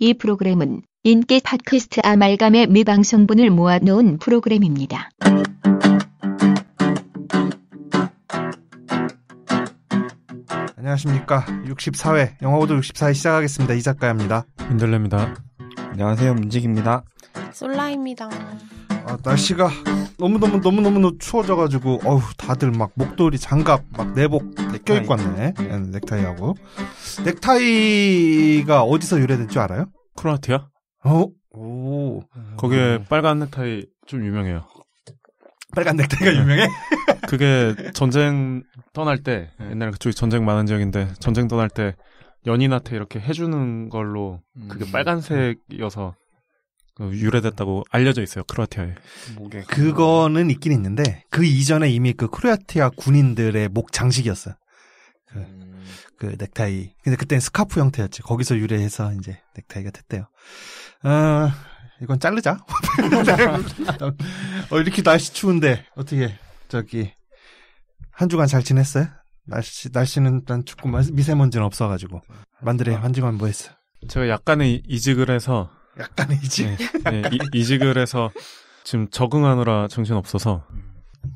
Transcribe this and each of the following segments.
이 프로그램은 인기 팟캐스트 아말감의 미방송분을 모아놓은 프로그램입니다. 안녕하십니까. 64회 영화보도 64회 시작하겠습니다. 이 작가입니다. 민들레입니다. 안녕하세요. 문직입니다. 솔라입니다. 날씨가 너무 추워져가지고 다들 막 목도리, 장갑, 막 내복 껴입고 왔네. 넥타이하고. 넥타이가 어디서 유래된 줄 알아요? 크로아티아? 오. 거기에 빨간 넥타이 좀 유명해요. 빨간 넥타이가 유명해? 그게 전쟁 떠날 때, 옛날에 그쪽이 전쟁 많은 지역인데, 전쟁 떠날 때 연인한테 이렇게 해주는 걸로 그게 빨간색이어서 유래됐다고 알려져 있어요, 크로아티아에. 그거는 있긴 있는데, 그 이전에 이미 그 크로아티아 군인들의 목 장식이었어요. 그 넥타이. 근데 그때는 스카프 형태였지. 거기서 유래해서 이제 넥타이가 됐대요. 이건 자르자. 이렇게 날씨 추운데, 어떻게, 한 주간 잘 지냈어요? 날씨는 일단 춥고 미세먼지는 없어가지고. 만들에 한 주간 뭐 했어? 제가 약간의 이직을 해서. 약간의 이직? 네, 이직을 해서 지금 적응하느라 정신 없어서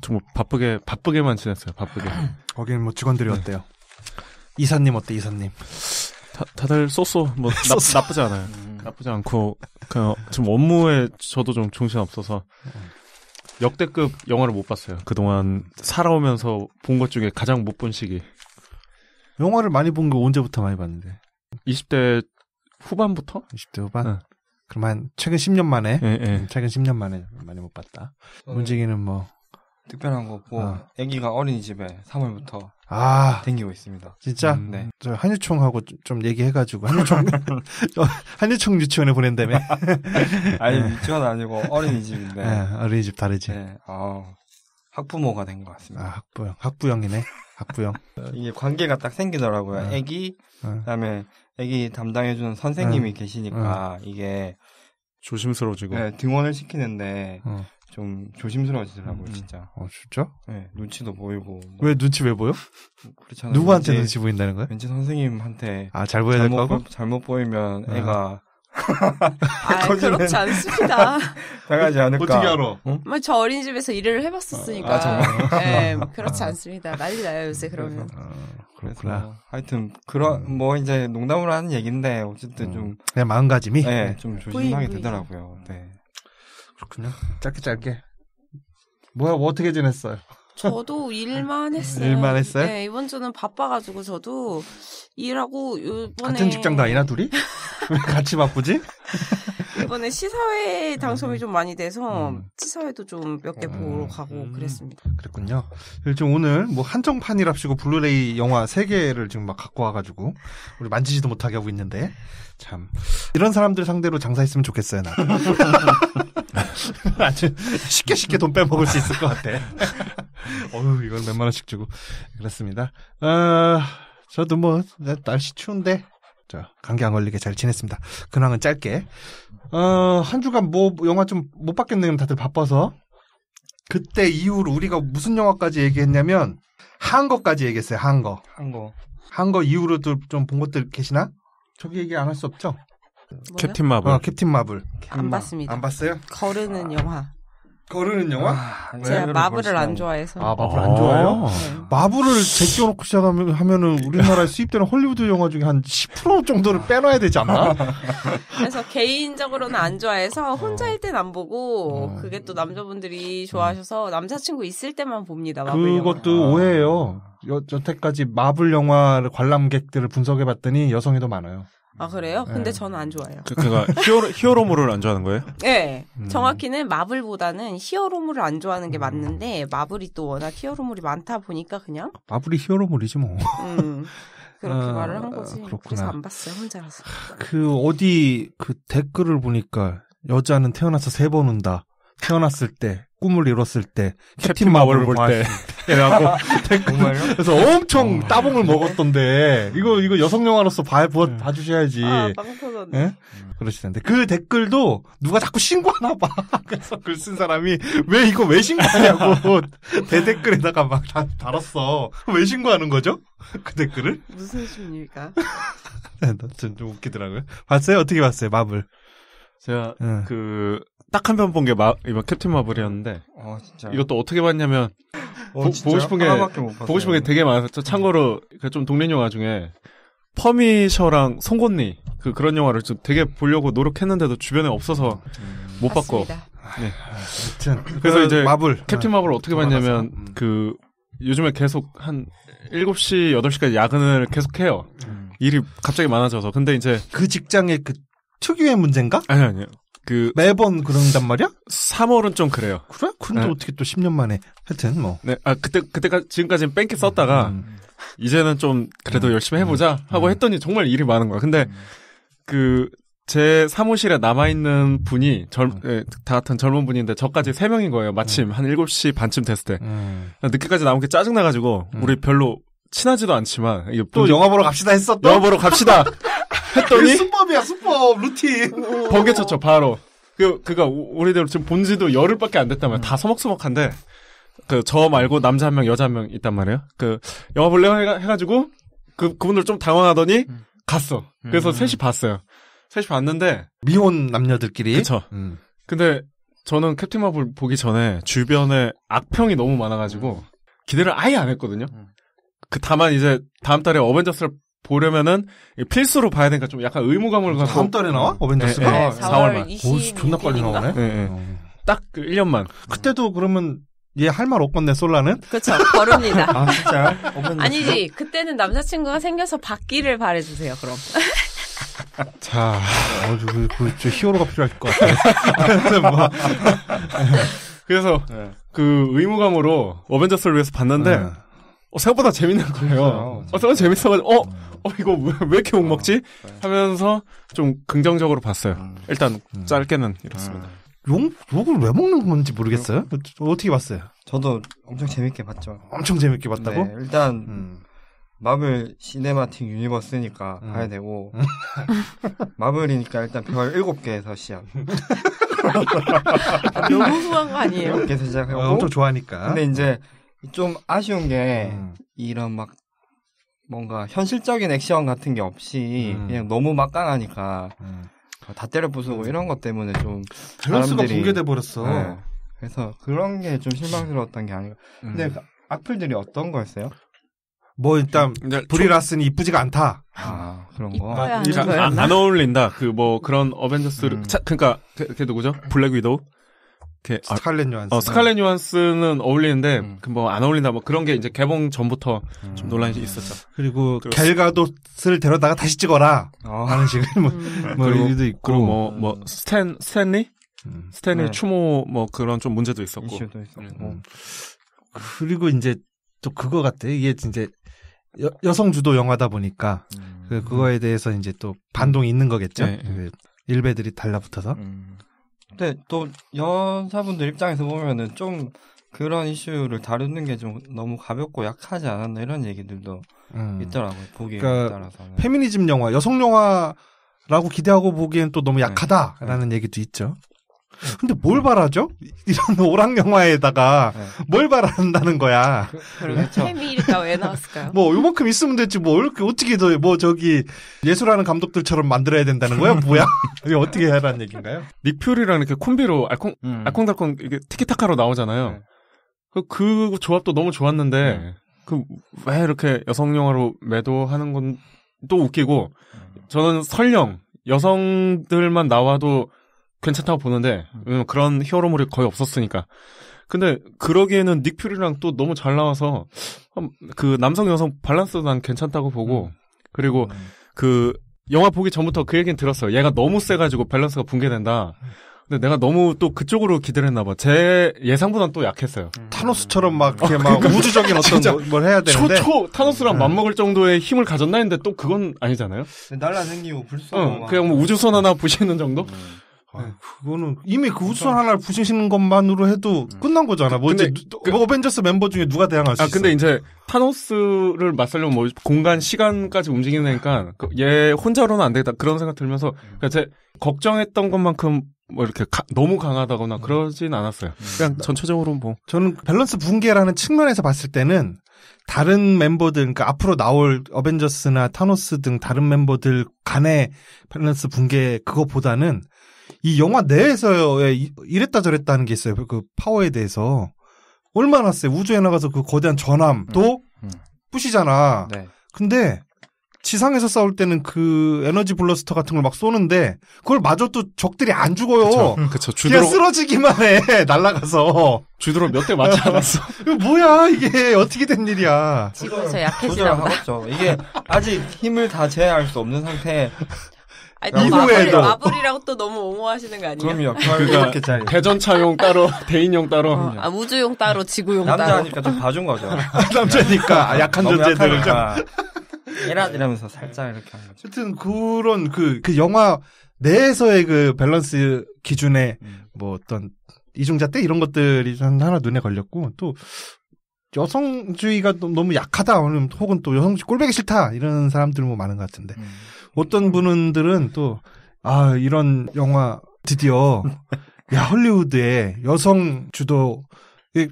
정말 바쁘게만 지냈어요, 바쁘게. 거기는 뭐 직원들이 어때요? 이사님 어때, 이사님? 다들 쏘쏘, 나쁘지 않아요. 나쁘지 않고, 지금 업무에 저도 좀 정신 없어서 역대급 영화를 못 봤어요. 그동안 살아오면서 본 것 중에 가장 못 본 시기. 영화를 많이 본 거 언제부터 많이 봤는데? 20대 후반부터? 20대 후반? 네. 그럼 한 최근 10년 만에? 네. 최근 10년 만에 많이 못 봤다. 문지기는 뭐? 특별한 거 없고, 아기가 어린이집에 3월부터 댕기고 있습니다. 진짜? 네. 저 한유총하고 좀 얘기해가지고, 한유총 유치원에 보낸다며? 아니, 유치원 아니고 어린이집인데. 네, 어린이집 다르지. 네, 학부모가 된 것 같습니다. 학부형이네. 학부형. 이게 관계가 딱 생기더라고요. 아기, 그다음에 아기 담당해주는 선생님이 계시니까 이게 조심스러워지고. 네, 등원을 시키는데 좀 조심스러워지더라고요, 진짜. 진짜? 네, 눈치도 보이고. 왜 눈치 왜 보여? 그렇잖아요. 누구한테 눈치 보인다는 거야? 왠지 선생님한테. 잘 보여야 될 거고? 잘못 보이면 애가. 그렇지 않습니다. 당하지 않을까. 어떻게 알아? 저 어린이집에서 일을 해봤었으니까. 정말? 네, 그렇지 않습니다. 난리 나요, 요새 그러면. 그렇구나. 하여튼, 이제 농담으로 하는 얘기인데, 어쨌든 좀. 그냥 마음가짐이? 네, 좀 조심하게 되더라고요. 네. 그렇군요. 짧게. 뭐 어떻게 지냈어요? 저도 일만 했어요. 일만 했어요? 네, 이번 주는 바빠가지고 저도 일하고 이번에 같은 직장도 아니나 둘이? 왜 같이 바쁘지? 이번에 시사회 당첨이 좀 많이 돼서 시사회도 좀 몇 개 보러 가고 그랬습니다. 그랬군요. 지금 오늘 뭐 한정판이랍시고 블루레이 영화 3개를 지금 막 갖고 와가지고 우리 만지지도 못하게 하고 있는데 참 이런 사람들 상대로 장사했으면 좋겠어요. 나. 아주 쉽게 돈 빼먹을 수 있을 것 같아. 이걸 몇만 원씩 주고 그렇습니다. 저도 뭐 날씨 추운데 감기 안 걸리게 잘 지냈습니다. 근황은 짧게. 한 주간 뭐 영화 좀 못 봤겠네요. 다들 바빠서. 그때 이후로 우리가 무슨 영화까지 얘기했냐면 한거까지 얘기했어요. 한거 이후로도 좀 본 것들 계시나? 저기 얘기 안 할 수 없죠? 캡틴 마블. 캡틴 마블. 안 봤습니다. 안 봤어요? 거르는 영화. 거르는 영화? 제가 마블을 안 좋아해서. 마블 안 좋아해요? 네. 마블을 제껴놓고 시작하면은 우리나라에 수입되는 헐리우드 영화 중에 한 10% 정도를 빼놔야 되지 않나? 그래서 개인적으로는 안 좋아해서 혼자일 땐 안 보고 그게 또 남자분들이 좋아하셔서 남자친구 있을 때만 봅니다. 마블 그것도 영화. 오해예요. 여태까지 마블 영화를 관람객들을 분석해봤더니 여성이 더 많아요. 아, 그래요? 근데 네. 저는 안 좋아해요. 그니까 히어로물을 안 좋아하는 거예요? 네. 정확히는 마블보다는 히어로물을 안 좋아하는 게 맞는데 마블이 또 워낙 히어로물이 많다 보니까 그냥 마블이 히어로물이지 뭐. 그렇게 말을 한 거지. 그렇구나. 그래서 안 봤어요. 혼자라서. 어디 댓글을 보니까 여자는 태어나서 3번 운다. 태어났을 때 꿈을 이뤘을 때 캡틴 마블을 볼 때 이라고 정말요? 그래서 엄청 따봉을 먹었던데 이거 여성 영화로서 봐주셔야지. 빵 터졌네. 예? 그러시던데 그 댓글도 누가 자꾸 신고하나 봐. 그래서 글 쓴 사람이 왜 이거 왜 신고하냐고 대댓글에다가 막 달았어. 왜 신고하는 거죠? 그 댓글을? 무슨 심리일까? 좀 웃기더라고요. 봤어요? 어떻게 봤어요? 마블. 제가 딱 한 편 본 게 이번 캡틴 마블이었는데 진짜. 이것도 어떻게 봤냐면 보고 싶은 게 되게 많았죠. 참고로 좀 독립 영화 중에 퍼미셔랑 송곳니 그런 영화를 좀 되게 보려고 노력했는데도 주변에 없어서 못 봤고. 네. 그래서 이제 마블 캡틴 마블을 어떻게 봤냐면 요즘에 계속 한 7시 8시까지 야근을 계속 해요. 일이 갑자기 많아져서. 근데 이제 그 직장의 그 특유의 문제인가? 아니요. 매번 그런단 말이야? 3월은 좀 그래요. 그래? 근데 네. 어떻게 또 10년 만에 하여튼 뭐. 네. 그때까지 지금까지는 뺑기 썼다가 이제는 좀 그래도 열심히 해보자 하고 했더니 정말 일이 많은 거야. 근데 제 사무실에 남아있는 분이 다 같은 젊은 분인데 저까지 3명인 거예요. 마침 한 7시 반쯤 됐을 때. 늦게까지 남은 게 짜증나가지고 우리 별로 친하지도 않지만 또 영화 보러 갑시다 했어 또? 영화 보러 갑시다 했더니 수법이야 수법 루틴 번개쳤죠 바로. 그가 우리들 지금 본 지도 열흘밖에 안 됐단 말이야. 다 서먹서먹한데 저 말고 남자 1명 여자 1명 있단 말이에요. 영화 볼래요 해가지고 그분들 좀 당황하더니 갔어. 그래서 셋이 봤어요. 셋이 봤는데 미혼 남녀들끼리. 그쵸. 근데 저는 캡틴 마블 보기 전에 주변에 악평이 너무 많아가지고 기대를 아예 안 했거든요. 다만 이제 다음 달에 어벤져스를 보려면은 필수로 봐야 되니까 좀 약간 의무감을 갖고. 다음 달에 나와? 어벤져스가? 네, 4월만. 오, 존나 빨리 나오네. 네. 딱 1년만. 그때도 그러면 얘 할 말 없겠네, 솔라는? 그렇죠. 거릅니다. 아, 진짜? 아니지. 그때는 남자친구가 생겨서 받기를 바래주세요, 그럼. 자, 저 히어로가 필요할 것 같아요. 그래서 의무감으로 어벤져스를 위해서 봤는데 생각보다 재밌는 거예요. 생각보다 재밌어가지고 이거 왜 이렇게 욕먹지? 하면서 좀 긍정적으로 봤어요. 일단 짧게는 이렇습니다. 욕을 왜 먹는 건지 모르겠어요. 어떻게 봤어요? 저도 엄청 재밌게 봤죠. 엄청 재밌게 봤다고? 네, 일단 마블 시네마틱 유니버스니까 봐야 되고 마블이니까 일단 별 7개에서 시작. 너무 후한 거 아니에요? 7개에서 시작하고 엄청 좋아하니까. 근데 이제 좀 아쉬운 게 이런 막 뭔가 현실적인 액션 같은 게 없이 그냥 너무 막강하니까 다 때려 부수고 이런 것 때문에 좀 밸런스가 붕괴돼 버렸어. 네. 그래서 그런 게 좀 실망스러웠던 게 아닌가. 근데 악플들이 어떤 거였어요? 뭐 일단 브리 라슨이 이쁘지가 않다. 아 그런 거. 안 어울린다. 그런 어벤져스를 그러니까 걔 누구죠? 블랙 위도우. 스칼렛 요한슨. 스칼렛 요한슨은 어울리는데 뭐 안 어울린다. 뭐 그런 게 이제 개봉 전부터 좀 논란이 있었죠. 그리고 갤가돗을 데려다가 다시 찍어라 하는 식의 뭐 얘기도 있고. 그리고 뭐 스탠리 네. 추모 뭐 그런 좀 문제도 있었고. 이슈도 있었고. 그리고 이제 또 그거 같아. 이게 이제 여성 주도 영화다 보니까 그거에 대해서 이제 또 반동이 있는 거겠죠. 네. 일베들이 달라붙어서. 근데 또 여자분들 입장에서 보면은 좀 그런 이슈를 다루는 게 좀 너무 가볍고 약하지 않았나 이런 얘기들도 있더라고요. 보기에 따라서는. 페미니즘 영화, 여성 영화라고 기대하고 보기엔 또 너무 약하다라는 얘기도 있죠. 근데 뭘 바라죠? 이런 오락 영화에다가 뭘 바란다는 거야. 그렇죠. 페미니까 왜 나왔을까요? 뭐 요만큼 있으면 됐지 뭐 이렇게 어떻게 더 뭐 예술하는 감독들처럼 만들어야 된다는 거야? 뭐야? 이게 어떻게 하라는 얘기인가요? 닉 퓨리랑 이렇게 콤비로 알콩달콩 이게 티키타카로 나오잖아요. 그 조합도 너무 좋았는데 왜 이렇게 여성 영화로 매도하는 건 또 웃기고 저는 설령 여성들만 나와도 괜찮다고 보는데 왜냐면 그런 히어로물이 거의 없었으니까. 근데 그러기에는 닉 퓨리랑 또 너무 잘 나와서 그 남성 여성 밸런스도 난 괜찮다고 보고 그리고 그 영화 보기 전부터 그 얘기는 들었어요. 얘가 너무 세가지고 밸런스가 붕괴된다. 근데 내가 너무 또 그쪽으로 기대를 했나 봐. 제 예상보단 또 약했어요. 타노스처럼 막 이렇게 막 우주적인 어떤 뭘 해야 되는데 타노스랑 맞먹을 정도의 힘을 가졌나 했는데 또 그건 아니잖아요. 날라다니고 불쏘고 그냥 뭐 우주선 하나 부시는 정도? 그거는 이미 그 우주선 하나를 부시시는 것만으로 해도 끝난 거잖아. 뭐지? 어벤져스 멤버 중에 누가 대항할 수 있어? 근데 이제 타노스를 맞서려면 뭐 공간, 시간까지 움직이는 애니까 얘 혼자로는 안 되겠다 그런 생각 들면서 그러니까 제 걱정했던 것만큼 뭐 이렇게 너무 강하다거나 그러진 않았어요. 그냥 전체적으로 뭐 저는 밸런스 붕괴라는 측면에서 봤을 때는 다른 멤버들, 그러니까 앞으로 나올 어벤져스나 타노스 등 다른 멤버들 간의 밸런스 붕괴 그거보다는 이 영화 내에서의 이랬다 저랬다 하는 게 있어요. 그 파워에 대해서. 얼마나 세. 우주에 나가서 그 거대한 전함도 부시잖아. 네. 근데 지상에서 싸울 때는 그 에너지 블러스터 같은 걸 막 쏘는데 그걸 마저도 적들이 안 죽어요. 그쵸. 그냥 쓰러지기만 해. 날아가서. 주드로 몇 대 맞지 않았어. 이거 뭐야 이게 어떻게 된 일이야. 지구에서 약해지나 보다. 조절하겠죠. 이게 아직 힘을 다 제어할 수 없는 상태. 아니, 이후에도. 마블이라고 또 너무 옹호하시는 거 아니에요? 그럼요. 이렇게 짜리. 대전차용 따로, 대인용 따로. 우주용 따로, 지구용 따로. 남자니까 좀 봐준 거죠. 남자니까 약한 존재들을 좀. 이러면서 살짝 이렇게 하는 거죠. 하여튼 그런 그 영화 내에서의 그 밸런스 기준에 뭐 어떤 이중잣대 이런 것들이 하나 눈에 걸렸고 또 여성주의가 너무 약하다 혹은 또 여성주의 꼴보기 싫다 이런 사람들 뭐 많은 것 같은데 어떤 분들은 또 이런 영화 드디어 헐리우드에 여성 주도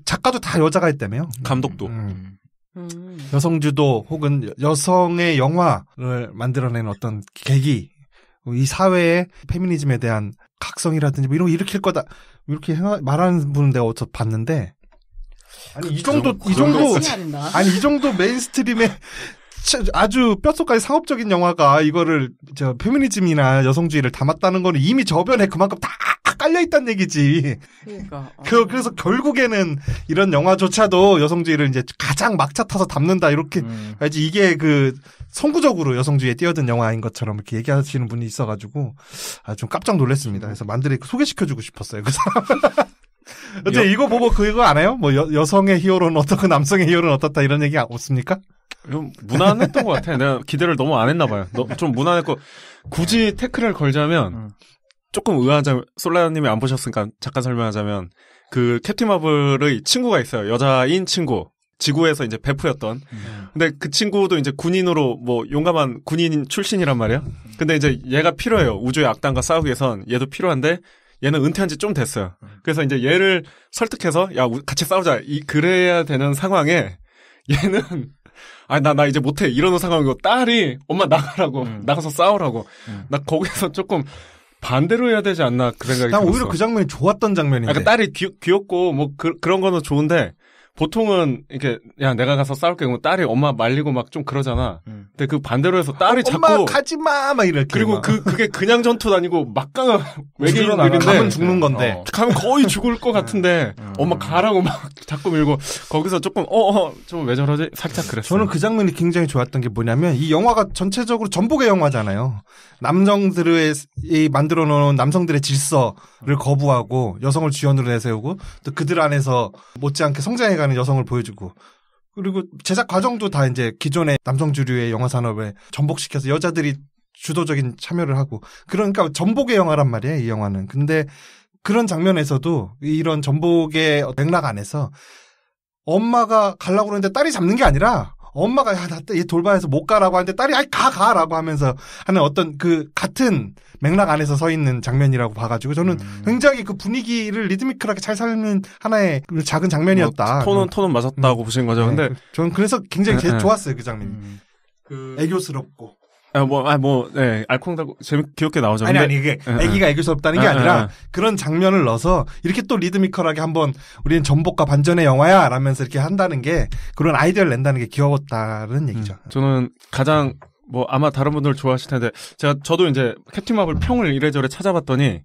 작가도 다 여자가 있다며요. 감독도. 여성 주도 혹은 여성의 영화를 만들어내는 어떤 계기, 이 사회의 페미니즘에 대한 각성이라든지 뭐 이런 거 일으킬 거다 이렇게 말하는 분은 내가 어디서 봤는데 아니 이 정도 이 정도 메인스트림의 아주 뼛속까지 상업적인 영화가 이거를 페미니즘이나 여성주의를 담았다는 거는 이미 저변에 그만큼 다 깔려있다는 얘기지. 그러니까. 그래서 결국에는 이런 영화조차도 여성주의를 이제 가장 막차 타서 담는다, 이렇게. 이게 그, 선구적으로 여성주의에 뛰어든 영화인 것처럼 이렇게 얘기하시는 분이 있어가지고, 좀 깜짝 놀랐습니다. 그래서 만들이 소개시켜주고 싶었어요, 그 사람. 어째 이거 보고 그거 안 해요? 뭐, 여성의 히어로는 어떻고 남성의 히어로는 어떻다 이런 얘기 없습니까? 좀 무난했던 것 같아. 내가 기대를 너무 안 했나 봐요. 좀 무난했고, 굳이 태클을 걸자면, 조금 의아하자면, 솔라님이 안 보셨으니까 잠깐 설명하자면, 그 캡틴 마블의 친구가 있어요. 여자인 친구. 지구에서 이제 베프였던. 근데 그 친구도 이제 군인으로 뭐 용감한 군인 출신이란 말이야. 근데 이제 얘가 필요해요. 우주의 악당과 싸우기 위해선 얘도 필요한데, 얘는 은퇴한 지 좀 됐어요. 그래서 이제 얘를 설득해서, 야, 같이 싸우자. 그래야 되는 상황에, 얘는, 나 이제 못해. 이러는 상황이고, 딸이, 엄마 나가라고, 나가서 싸우라고. 나 거기서 조금, 반대로 해야 되지 않나 그 생각이 들었어. 난 오히려 그 장면이 좋았던 장면인데. 그러니까 딸이 귀엽고 뭐 그런 거는 좋은데 보통은 이렇게 야 내가 가서 싸울게 그러면 딸이 엄마 말리고 막 좀 그러잖아. 근데 그 반대로 해서 딸이 엄마 자꾸 가지 마 막 이렇게. 그리고 막. 그게 그냥 전투도 아니고 막강한 외계인들인데 가면 죽는 건데. 가면 거의 죽을 것 같은데 엄마 가라고 막 자꾸 밀고 거기서 조금 좀 왜 저러지 살짝 그랬어요. 저는 그 장면이 굉장히 좋았던 게 뭐냐면 이 영화가 전체적으로 전복의 영화잖아요. 남성들의 만들어 놓은 남성들의 질서를 거부하고 여성을 주연으로 내세우고 또 그들 안에서 못지않게 성장해가는 여성을 보여주고 그리고 제작 과정도 다 이제 기존의 남성 주류의 영화 산업에 전복시켜서 여자들이 주도적인 참여를 하고 그러니까 전복의 영화란 말이에요, 이 영화는. 근데 그런 장면에서도 이런 전복의 맥락 안에서 엄마가 가려고 그러는데 딸이 잡는 게 아니라 엄마가 나 얘 돌봐서 못 가라고 하는데 딸이 가라고 하면서 하는 어떤 그 같은 맥락 안에서 서 있는 장면이라고 봐가지고 저는 굉장히 그 분위기를 리드미컬하게 잘 살리는 하나의 작은 장면이었다. 톤은 맞았다고 보신 거죠. 근데 저는 그래서 굉장히 좋았어요, 그 장면이. 그 애교스럽고. 알콩달콩 귀엽게 나오죠. 아니, 이게 애기가 애교스럽다는 게 아니라 그런 장면을 넣어서 이렇게 또 리드미컬하게 한번 우리는 전복과 반전의 영화야 라면서 이렇게 한다는 게 그런 아이디어를 낸다는 게 귀여웠다는 얘기죠. 저는 가장 아마 다른 분들 좋아하실 텐데 저도 이제 캡틴 마블 평을 이래저래 찾아봤더니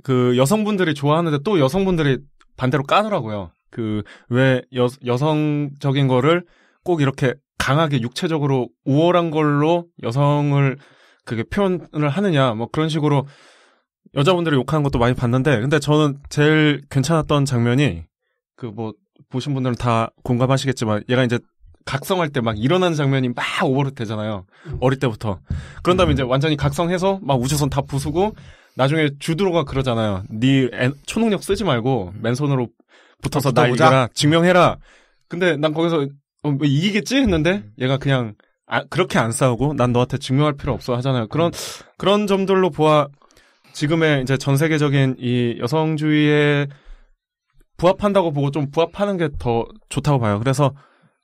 그 여성분들이 좋아하는데 또 여성분들이 반대로 까더라고요. 그 왜 여성적인 거를 꼭 이렇게 강하게 육체적으로 우월한 걸로 여성을 그게 표현을 하느냐 뭐 그런 식으로 여자분들이 욕하는 것도 많이 봤는데 근데 저는 제일 괜찮았던 장면이 그 보신 분들은 다 공감하시겠지만 얘가 이제 각성할 때 막 일어나는 장면이 막 오버랩 되잖아요. 어릴 때부터. 그런 다음에 이제 완전히 각성해서 막 우주선 다 부수고 나중에 주드로가 그러잖아요. 네 초능력 쓰지 말고 맨손으로 붙어서 나 붙어보자. 이겨라. 증명해라. 근데 난 거기서 뭐 이기겠지 했는데 얘가 그냥 그렇게 안 싸우고 난 너한테 증명할 필요 없어 하잖아요. 그런 점들로 보아 지금의 이제 전 세계적인 이 여성주의에 부합한다고 보고 좀 부합하는 게 더 좋다고 봐요. 그래서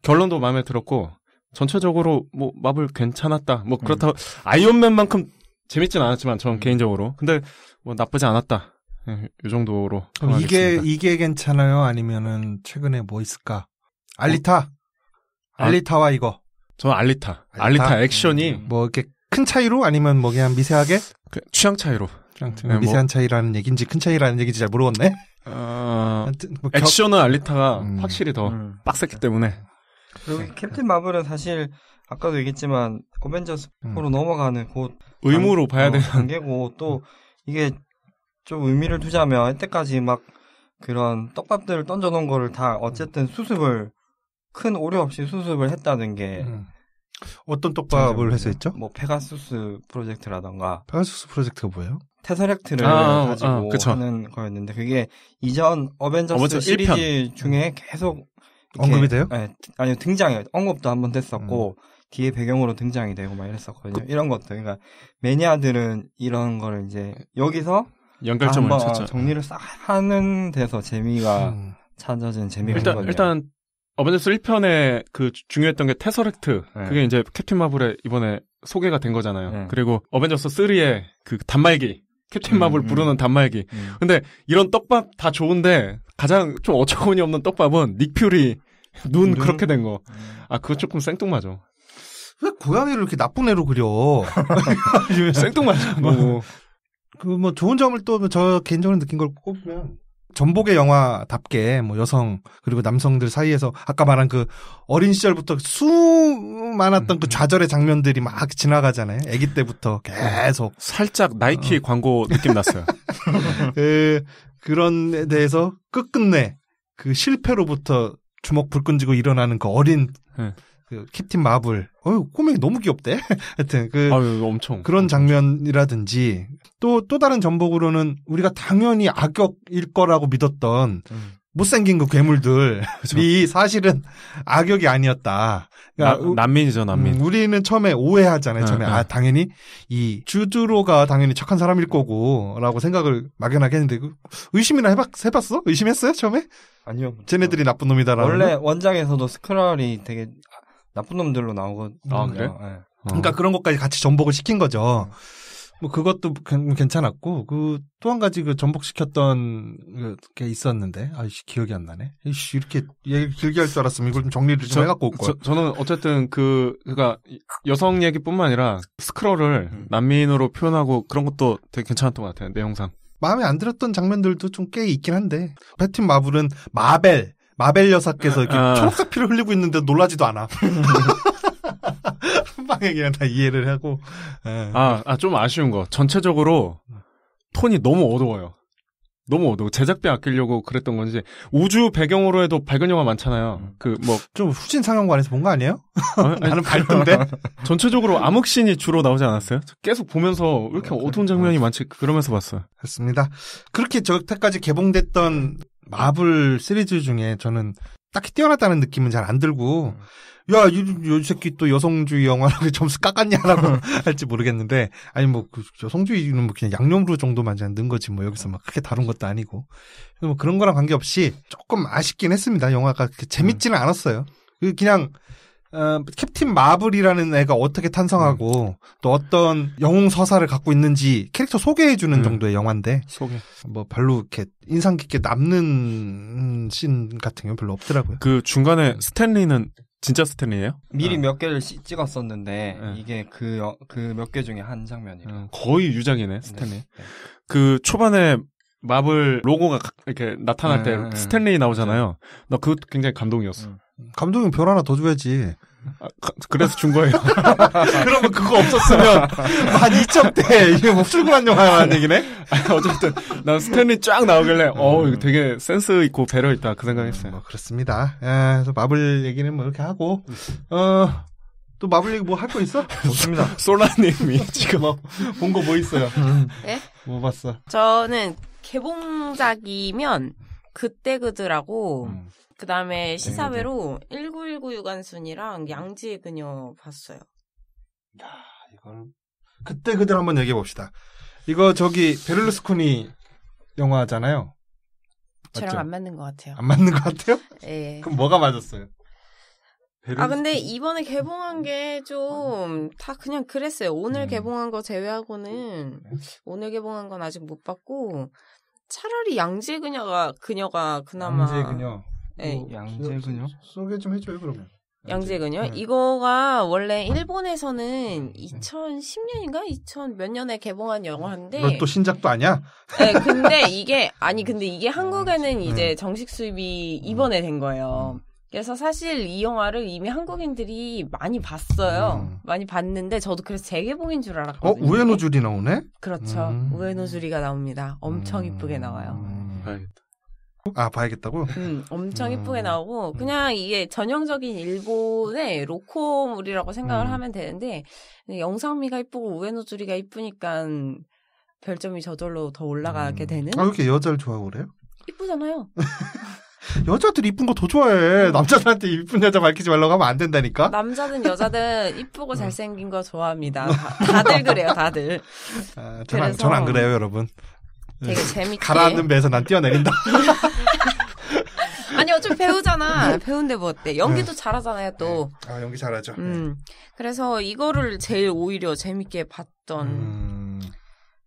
결론도 마음에 들었고 전체적으로 뭐 마블 괜찮았다. 뭐 그렇다고 아이언맨만큼 재밌진 않았지만 전 개인적으로. 근데 뭐 나쁘지 않았다. 이 정도로. 그럼 이게 괜찮아요? 아니면은 최근에 뭐 있을까? 알리타와 이거. 저는 알리타 액션이 뭐 이렇게 큰 차이로 아니면 뭐 그냥 미세하게? 취향 차이로. 네, 미세한 차이라는 얘기인지 큰 차이라는 얘기인지 잘 모르겠네. 뭐 액션은 알리타가 확실히 더 빡셌기 때문에. 그리고 캡틴 마블은 사실 아까도 얘기했지만 어벤져스로 넘어가는 곧 의무로 봐야 되는 단계고 또 이게 좀 의미를 두자면 이때까지 막 그런 떡밥들을 던져놓은 거를 다 어쨌든 큰 오류 없이 수습을 했다는 게 어떤 떡밥을 해서 했죠? 뭐 페가수스 프로젝트라던가. 페가수스 프로젝트가 뭐예요? 테서렉트를 가지고 그쵸. 하는 거였는데 그게 이전 어벤져스 시리즈 1편. 중에 계속 언급이 돼요? 네, 아니요 등장해요. 언급도 한번 됐었고 뒤에 배경으로 등장이 되고 막 이랬었거든요. 이런 것들. 그러니까 매니아들은 이런 거를 이제 여기서 연결점을 한번 찾죠. 정리를 싹 하는 데서 재미가 찾아진 재미가 있거든요. 일단 어벤져스 1편에 그 중요했던 게 테서렉트. 네. 그게 이제 캡틴 마블에 이번에 소개가 된 거잖아요. 네. 그리고 어벤져스 3의 그 단말기. 캡틴 마블 부르는 단말기. 근데 이런 떡밥 다 좋은데 가장 좀 어처구니 없는 떡밥은 닉 퓨리 눈 그렇게 된 거. 그거 조금 생뚱맞아. 왜 고양이를 이렇게 나쁜 애로 그려? 생뚱맞아. 뭐 좋은 점을 또 저 개인적으로 느낀 걸 꼽으면 전복의 영화답게 뭐 여성 그리고 남성들 사이에서 아까 말한 그 어린 시절부터 수많았던 그 좌절의 장면들이 막 지나가잖아요. 아기 때부터 계속 살짝 나이키 광고 느낌 났어요. 그런 데 대해서 끝끝내 그 실패로부터 주먹 불 끈지고 일어나는 그 어린 그 캡틴 마블. 꼬맹이 너무 귀엽대. 하여튼 엄청 그런 장면이라든지 또 다른 전복으로는 우리가 당연히 악역일 거라고 믿었던 못생긴 그 괴물들이 사실은 악역이 아니었다. 그러니까 난민이죠, 난민. 우리는 처음에 오해하잖아요. 처음에 당연히 이 주드로가 당연히 착한 사람일 거고라고 생각을 막연하게 했는데 의심이나 해봤어? 의심했어요 처음에? 아니요. 쟤네들이 나쁜 놈이다라는. 원래 원작에서도 스크럴이 되게 나쁜 놈들로 나오거든요. 그래? 네. 그러니까 그런 것까지 같이 전복을 시킨 거죠. 뭐 그것도 괜찮았고 또 한 가지 그 전복시켰던 게 있었는데 기억이 안 나네. 이렇게 얘기 길게 할 줄 알았으면 이걸 좀 정리를 좀 해갖고 올 거야. 저는 어쨌든 그러니까 여성 얘기뿐만 아니라 스크럴을 난민으로 표현하고 그런 것도 되게 괜찮았던 것 같아요. 내용상. 마음에 안 들었던 장면들도 좀 꽤 있긴 한데 캡틴 마블은 마벨 여사께서 이렇게 초록색 피를 흘리고 있는데 놀라지도 않아. 한 방에 그냥 다 이해를 하고. 좀 아쉬운 거. 전체적으로 톤이 너무 어두워요. 너무 어두워. 제작비 아끼려고 그랬던 건지 우주 배경으로 해도 밝은 영화 많잖아요. 좀 후진 상영관에서 본 거 아니에요? 나는 밝던데. 전체적으로 암흑신이 주로 나오지 않았어요? 계속 보면서 왜 이렇게 어두운 장면이 많지? 그러면서 봤어요. 그렇습니다. 그렇게 저때까지 개봉됐던 마블 시리즈 중에 저는 딱히 뛰어났다는 느낌은 잘 안 들고, 야, 이 새끼 또 여성주의 영화라고 점수 깎았냐라고 할지 모르겠는데, 아니 여성주의는 뭐 그냥 양념으로 정도만 그냥 넣은 거지 뭐 여기서 막 크게 다룬 것도 아니고, 뭐 그런 거랑 관계없이 조금 아쉽긴 했습니다. 영화가 재밌지는 않았어요. 그냥 캡틴 마블이라는 애가 어떻게 탄생하고 또 어떤 영웅 서사를 갖고 있는지 캐릭터 소개해주는 정도의 영화인데 뭐 별로 이렇게 인상 깊게 남는 씬 같은 경우는 별로 없더라고요. 그 중간에 스탠리는 진짜 스탠리예요? 미리 몇 개를 찍었었는데 이게 그 몇 개 중에 한 장면이에요. 거의 유작이네 스탠리. 그 초반에 마블 로고가 이렇게 나타날 때 스탠리 나오잖아요. 나 그거 굉장히 감동이었어. 감독님 별 하나 더 줘야지. 그래서 준 거예요. 그러면 그거 없었으면 한 2점대 이게 뭐 출근한 영화라는 얘기네. 어쨌든 난 스탠리 쫙 나오길래 이거 되게 센스 있고 배려 있다 그 생각했어요. 뭐 그렇습니다. 그래서 마블 얘기는 뭐 이렇게 하고 또 마블 얘기 뭐 할 거 있어? 좋습니다. 솔라님이 지금 본 거 뭐 있어요? 네? 뭐 봤어? 저는 개봉작이면 그때 그들하고 그 다음에 시사회로 1919 유관순이랑 양지의 그녀 봤어요. 야, 이걸 그때 그들 한번 얘기해 봅시다. 이거 저기 베를루스코니 영화잖아요. 저랑 맞죠? 안 맞는 것 같아요. 안 맞는 것 같아요? 예. 그럼 뭐가 맞았어요? 근데 이번에 개봉한 게 좀 다 그냥 그랬어요. 오늘 개봉한 거 제외하고는 오늘 개봉한 건 아직 못 봤고 차라리 양지의 그녀가 그나마 양지의 그녀. 네. 양지의 그녀? 소개 좀 해줘요 그러면. 양지의 그녀? 이거가 원래 일본에서는 2010년인가? 2000 몇 년에 개봉한 영화인데 이것도 신작도 아니야? 네, 근데 이게 한국에는 이제 정식 수입이 이번에 된 거예요. 그래서 사실 이 영화를 이미 한국인들이 많이 봤어요. 많이 봤는데 저도 그래서 재개봉인 줄 알았거든요. 우에노 줄이 나오네? 그렇죠. 우에노 주리가 나옵니다. 엄청 이쁘게 나와요. 봐야겠다. 봐야겠다고? 엄청 이쁘게 나오고 그냥 이게 전형적인 일본의 로코물이라고 생각을 하면 되는데 영상미가 이쁘고 우에노 주리가 이쁘니까 별점이 저절로 더 올라가게 되는. 왜 이렇게 여자를 좋아하고 그래요? 이쁘잖아요. 여자들이 이쁜 거 더 좋아해. 남자들한테 이쁜 여자 밝히지 말라고 하면 안 된다니까? 남자든 여자든 이쁘고 잘생긴 거 좋아합니다. 다들 그래요, 다들. 전 안 그래요, 여러분. 되게 재밌게. 가라앉는 배에서 난 뛰어내린다. 아니, 어차피 배우잖아. 배우인데 뭐 어때? 연기도 잘하잖아요, 또. 연기 잘하죠. 그래서 이거를 제일 오히려 재밌게 봤던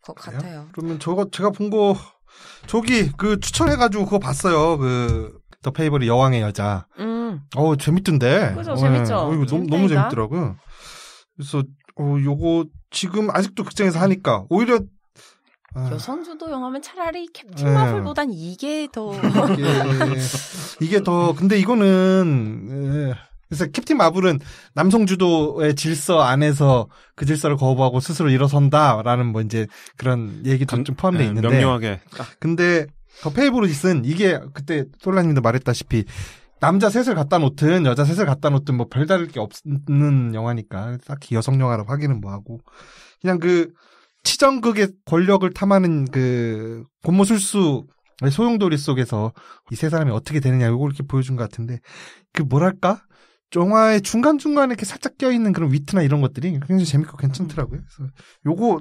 것 같아요. 그러면 제가 본 거, 저기, 추천해가지고 그거 봤어요. 더 페이버리 여왕의 여자. 재밌던데. 그죠, 재밌죠. 이거 너무 재밌더라고요. 그래서, 요거, 지금 아직도 극장에서 하니까, 오히려, 여성주도 영화면 차라리 캡틴 마블보단 이게 더. 이게 더, 근데 이거는, 그래서 캡틴 마블은 남성 주도의 질서 안에서 그 질서를 거부하고 스스로 일어선다라는 뭐 이제 그런 얘기도 좀 포함되어 있는데. 명료하게. 근데 더 페이보릿은 이게 그때 솔라님도 말했다시피 남자 셋을 갖다 놓든 여자 셋을 갖다 놓든 뭐 별다를 게 없는 영화니까 딱히 여성 영화라고 하기는 뭐하고 그냥 치정극의 권력을 탐하는 권모술수 소용돌이 속에서 이 세 사람이 어떻게 되느냐 이걸 이렇게 보여준 것 같은데 뭐랄까? 영화의 중간중간에 이렇게 살짝 껴있는 그런 위트나 이런 것들이 굉장히 재밌고 괜찮더라고요. 그래서 요거,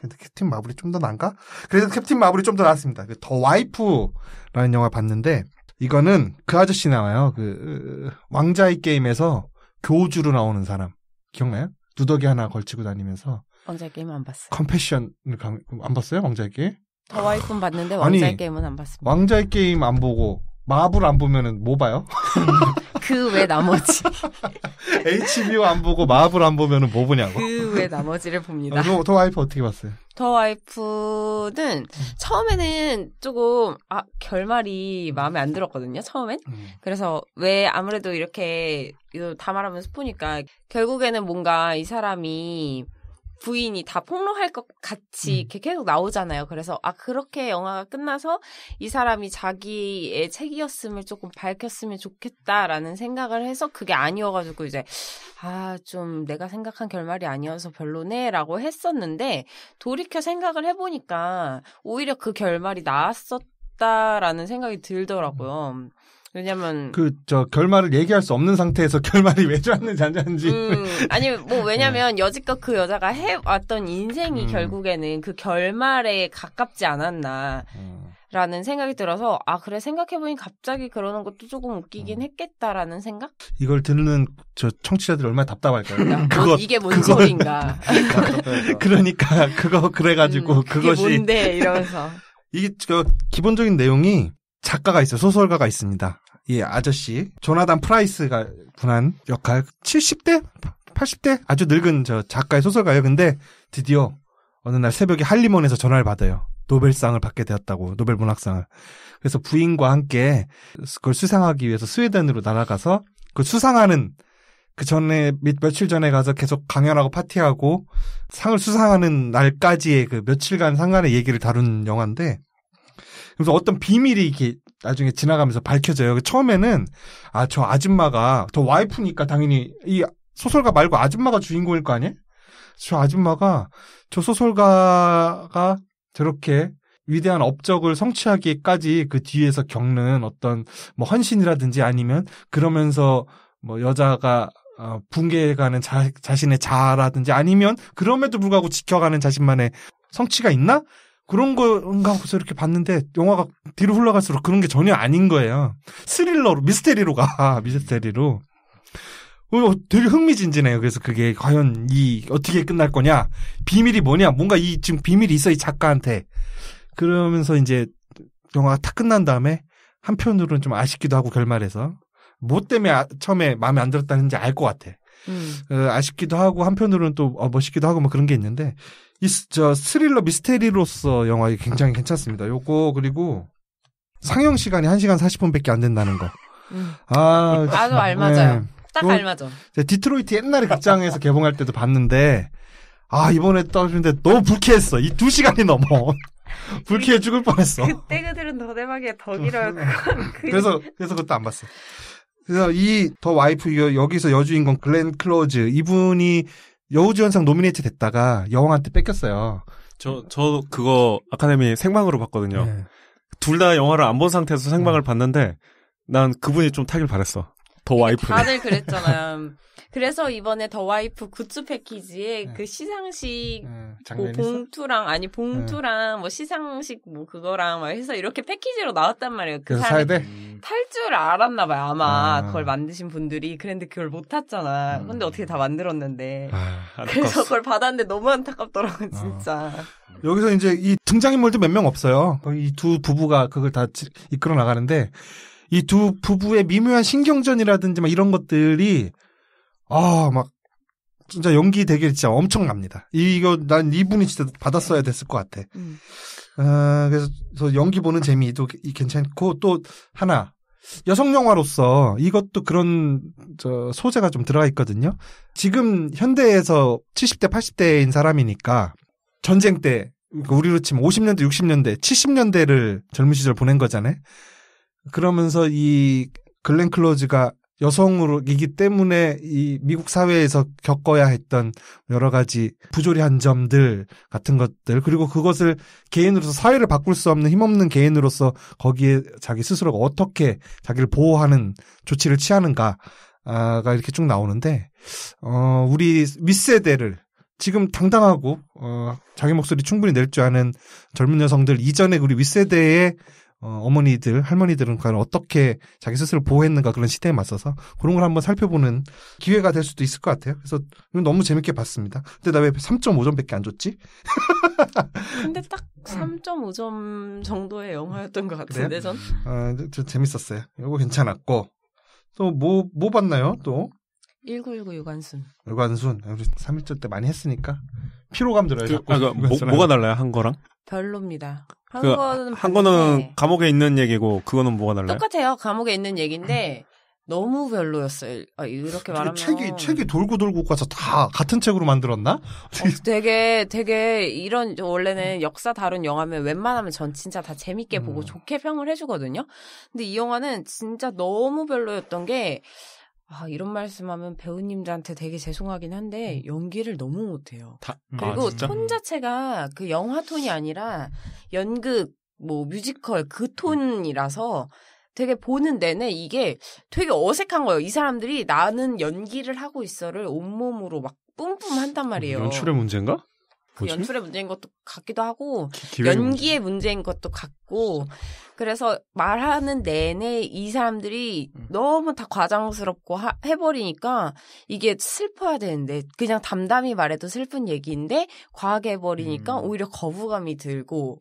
근데 캡틴 마블이 좀 더 나은가? 그래서 캡틴 마블이 좀 더 나았습니다. 더 와이프라는 영화 봤는데, 이거는 그 아저씨 나와요. 왕자의 게임에서 교주로 나오는 사람. 기억나요? 누더기 하나 걸치고 다니면서. 왕자의 게임 안 봤어요. 컴패션을 안 봤어요? 왕자의 게임? 더 와이프는 봤는데 왕자의 게임은 안 봤습니다. 왕자의 게임 안 보고, 마블 안 보면은 뭐 봐요? 그 외 나머지. HBO 안 보고 마블 안 보면은 뭐 보냐고. 그 외 나머지를 봅니다. 더 와이프 어떻게 봤어요? 더 와이프는 처음에는 조금 결말이 마음에 안 들었거든요. 처음엔. 그래서 왜 아무래도 이렇게 다 말하면 스포니까 결국에는 뭔가 이 사람이 부인이 다 폭로할 것 같이 이렇게 계속 나오잖아요. 그래서 그렇게 영화가 끝나서 이 사람이 자기의 책이었음을 조금 밝혔으면 좋겠다라는 생각을 해서 그게 아니어가지고 이제 좀 내가 생각한 결말이 아니어서 별로네라고 했었는데 돌이켜 생각을 해보니까 오히려 그 결말이 나았었다라는 생각이 들더라고요. 왜냐면 결말을 얘기할 수 없는 상태에서 결말이 왜 좋았는지 안 좋았는지 아니 왜냐면 여지껏 그 여자가 해왔던 인생이 결국에는 그 결말에 가깝지 않았나 라는 생각이 들어서 그래 생각해보니 갑자기 그러는 것도 조금 웃기긴 했겠다라는 생각? 이걸 듣는 청취자들이 얼마나 답답할까요? 이게 뭔 소린가. 그러니까 그래가지고 그것이 그게 뭔데 이러면서 이게 기본적인 내용이 작가가 있어요. 소설가가 있습니다. 이 아저씨 조나단 프라이스가 분한 역할 70대? 80대? 아주 늙은 작가의 소설가예요. 근데 드디어 어느 날 새벽에 할리몬에서 전화를 받아요. 노벨상을 받게 되었다고. 노벨 문학상을. 그래서 부인과 함께 그걸 수상하기 위해서 스웨덴으로 날아가서 그 수상하는 며칠 전에 가서 계속 강연하고 파티하고 상을 수상하는 날까지의 며칠간 상간의 얘기를 다룬 영화인데 그래서 어떤 비밀이 이렇게 나중에 지나가면서 밝혀져요. 처음에는 저 아줌마가 더 와이프니까 당연히 이 소설가 말고 아줌마가 주인공일 거 아니에요? 저 소설가가 저렇게 위대한 업적을 성취하기까지 그 뒤에서 겪는 어떤 뭐 헌신이라든지 아니면 그러면서 뭐 여자가 붕괴해가는 자신의 자아라든지 아니면 그럼에도 불구하고 지켜가는 자신만의 성취가 있나? 그런 건가 하고서 이렇게 봤는데 영화가 뒤로 흘러갈수록 그런 게 전혀 아닌 거예요. 스릴러로, 미스테리로 가. 미스테리로. 되게 흥미진진해요. 그래서 그게 과연 어떻게 끝날 거냐? 비밀이 뭐냐? 뭔가 지금 비밀이 있어, 이 작가한테. 그러면서 이제 영화가 탁 끝난 다음에 한편으로는 좀 아쉽기도 하고 결말에서. 뭐 때문에 처음에 마음에 안 들었다는지 알 것 같아. 아쉽기도 하고 한편으로는 또 멋있기도 하고 뭐 그런 게 있는데 스릴러 미스테리로서 영화 굉장히 괜찮습니다. 요거 그리고 상영 시간이 1시간 40분밖에 안 된다는 거. 아주 알맞아요. 네. 딱 알맞아. 디트로이트 옛날에 극장에서 개봉할 때도 봤는데 이번에 떠주는데 너무 불쾌했어. 이 2시간이 넘어. 불쾌해 죽을 뻔했어. 그때 그들은 더 대박이야. 더 길어요. 그래서 그것도 안 봤어. 그래서 이 더 와이프 여기서 여주인공 글렌 클로즈 이분이 여우주연상 노미네이트 됐다가 여왕한테 뺏겼어요. 저 그거 아카데미 생방으로 봤거든요. 네. 둘 다 영화를 안 본 상태에서 생방을 봤는데 난 그분이 좀 타길 바랬어. 더 와이프. 다들 그랬잖아요. 그래서 이번에 더 와이프 굿즈 패키지에 그 시상식 뭐 봉투랑 뭐 시상식 뭐 그거랑 막 해서 이렇게 패키지로 나왔단 말이에요. 그 사람이 탈 줄 알았나 봐요. 아마 그걸 만드신 분들이. 그런데 그걸 못 탔잖아. 근데 어떻게 다 만들었는데. 그래서 그걸 받았는데 너무 안타깝더라고 진짜. 여기서 이제 이 등장인물도 몇 명 없어요. 이 두 부부가 그걸 다 이끌어 나가는데 이 두 부부의 미묘한 신경전이라든지 막 이런 것들이 막 진짜 연기 대결이 진짜 엄청납니다. 난 이분이 진짜 받았어야 됐을 것 같아. 그래서 연기 보는 재미도 괜찮고 또 하나 여성 영화로서 이것도 그런 소재가 좀 들어가 있거든요. 지금 현대에서 70대 80대인 사람이니까 전쟁 때 우리로 치면 50년대 60년대 70년대를 젊은 시절 보낸 거잖아요. 그러면서 이 글렌 클로즈가 여성이기 때문에 이 미국 사회에서 겪어야 했던 여러 가지 부조리한 점들 같은 것들 그리고 그것을 개인으로서 사회를 바꿀 수 없는 힘없는 개인으로서 거기에 자기 스스로가 어떻게 자기를 보호하는 조치를 취하는가가 이렇게 쭉 나오는데 우리 윗세대를 지금 당당하고 자기 목소리 충분히 낼 줄 아는 젊은 여성들 이전에 우리 윗세대의 어머니들, 할머니들은 과연 어떻게 자기 스스로 보호했는가 그런 시대에 맞서서 그런 걸 한번 살펴보는 기회가 될 수도 있을 것 같아요. 그래서 너무 재밌게 봤습니다. 근데 나 왜 3.5점밖에 안 줬지? 근데 딱 3.5점 정도의 영화였던 것 같은데 전? 좀 재밌었어요. 이거 괜찮았고 또 뭐 봤나요? 또 1919 유관순. 유관순 우리 3.1절 때 많이 했으니까 피로감 들어요. 뭐가 달라요? 한 거랑? 별로입니다. 한 거는 감옥에 있는 얘기고 그거는 뭐가 달라요? 똑같아요. 감옥에 있는 얘기인데 너무 별로였어요. 이렇게 말하면 책이 돌고 가서 다 같은 책으로 만들었나? 되게 이런 원래는 역사 다룬 영화면 웬만하면 전 진짜 다 재밌게 보고 좋게 평을 해주거든요. 근데 이 영화는 진짜 너무 별로였던 게 이런 말씀하면 배우님들한테 되게 죄송하긴 한데 연기를 너무 못해요. 그리고 톤 자체가 그 영화 톤이 아니라 연극, 뭐 뮤지컬 그 톤이라서 되게 보는 내내 이게 되게 어색한 거예요. 이 사람들이 나는 연기를 하고 있어를 온몸으로 막 뿜뿜한단 말이에요. 연출의 문제인가? 그 연출의 문제인 것도 같기도 하고 연기의 문제인 것도 같고 그래서 말하는 내내 이 사람들이 너무 다 과장스럽고 해버리니까 이게 슬퍼야 되는데 그냥 담담히 말해도 슬픈 얘기인데 과하게 해버리니까 오히려 거부감이 들고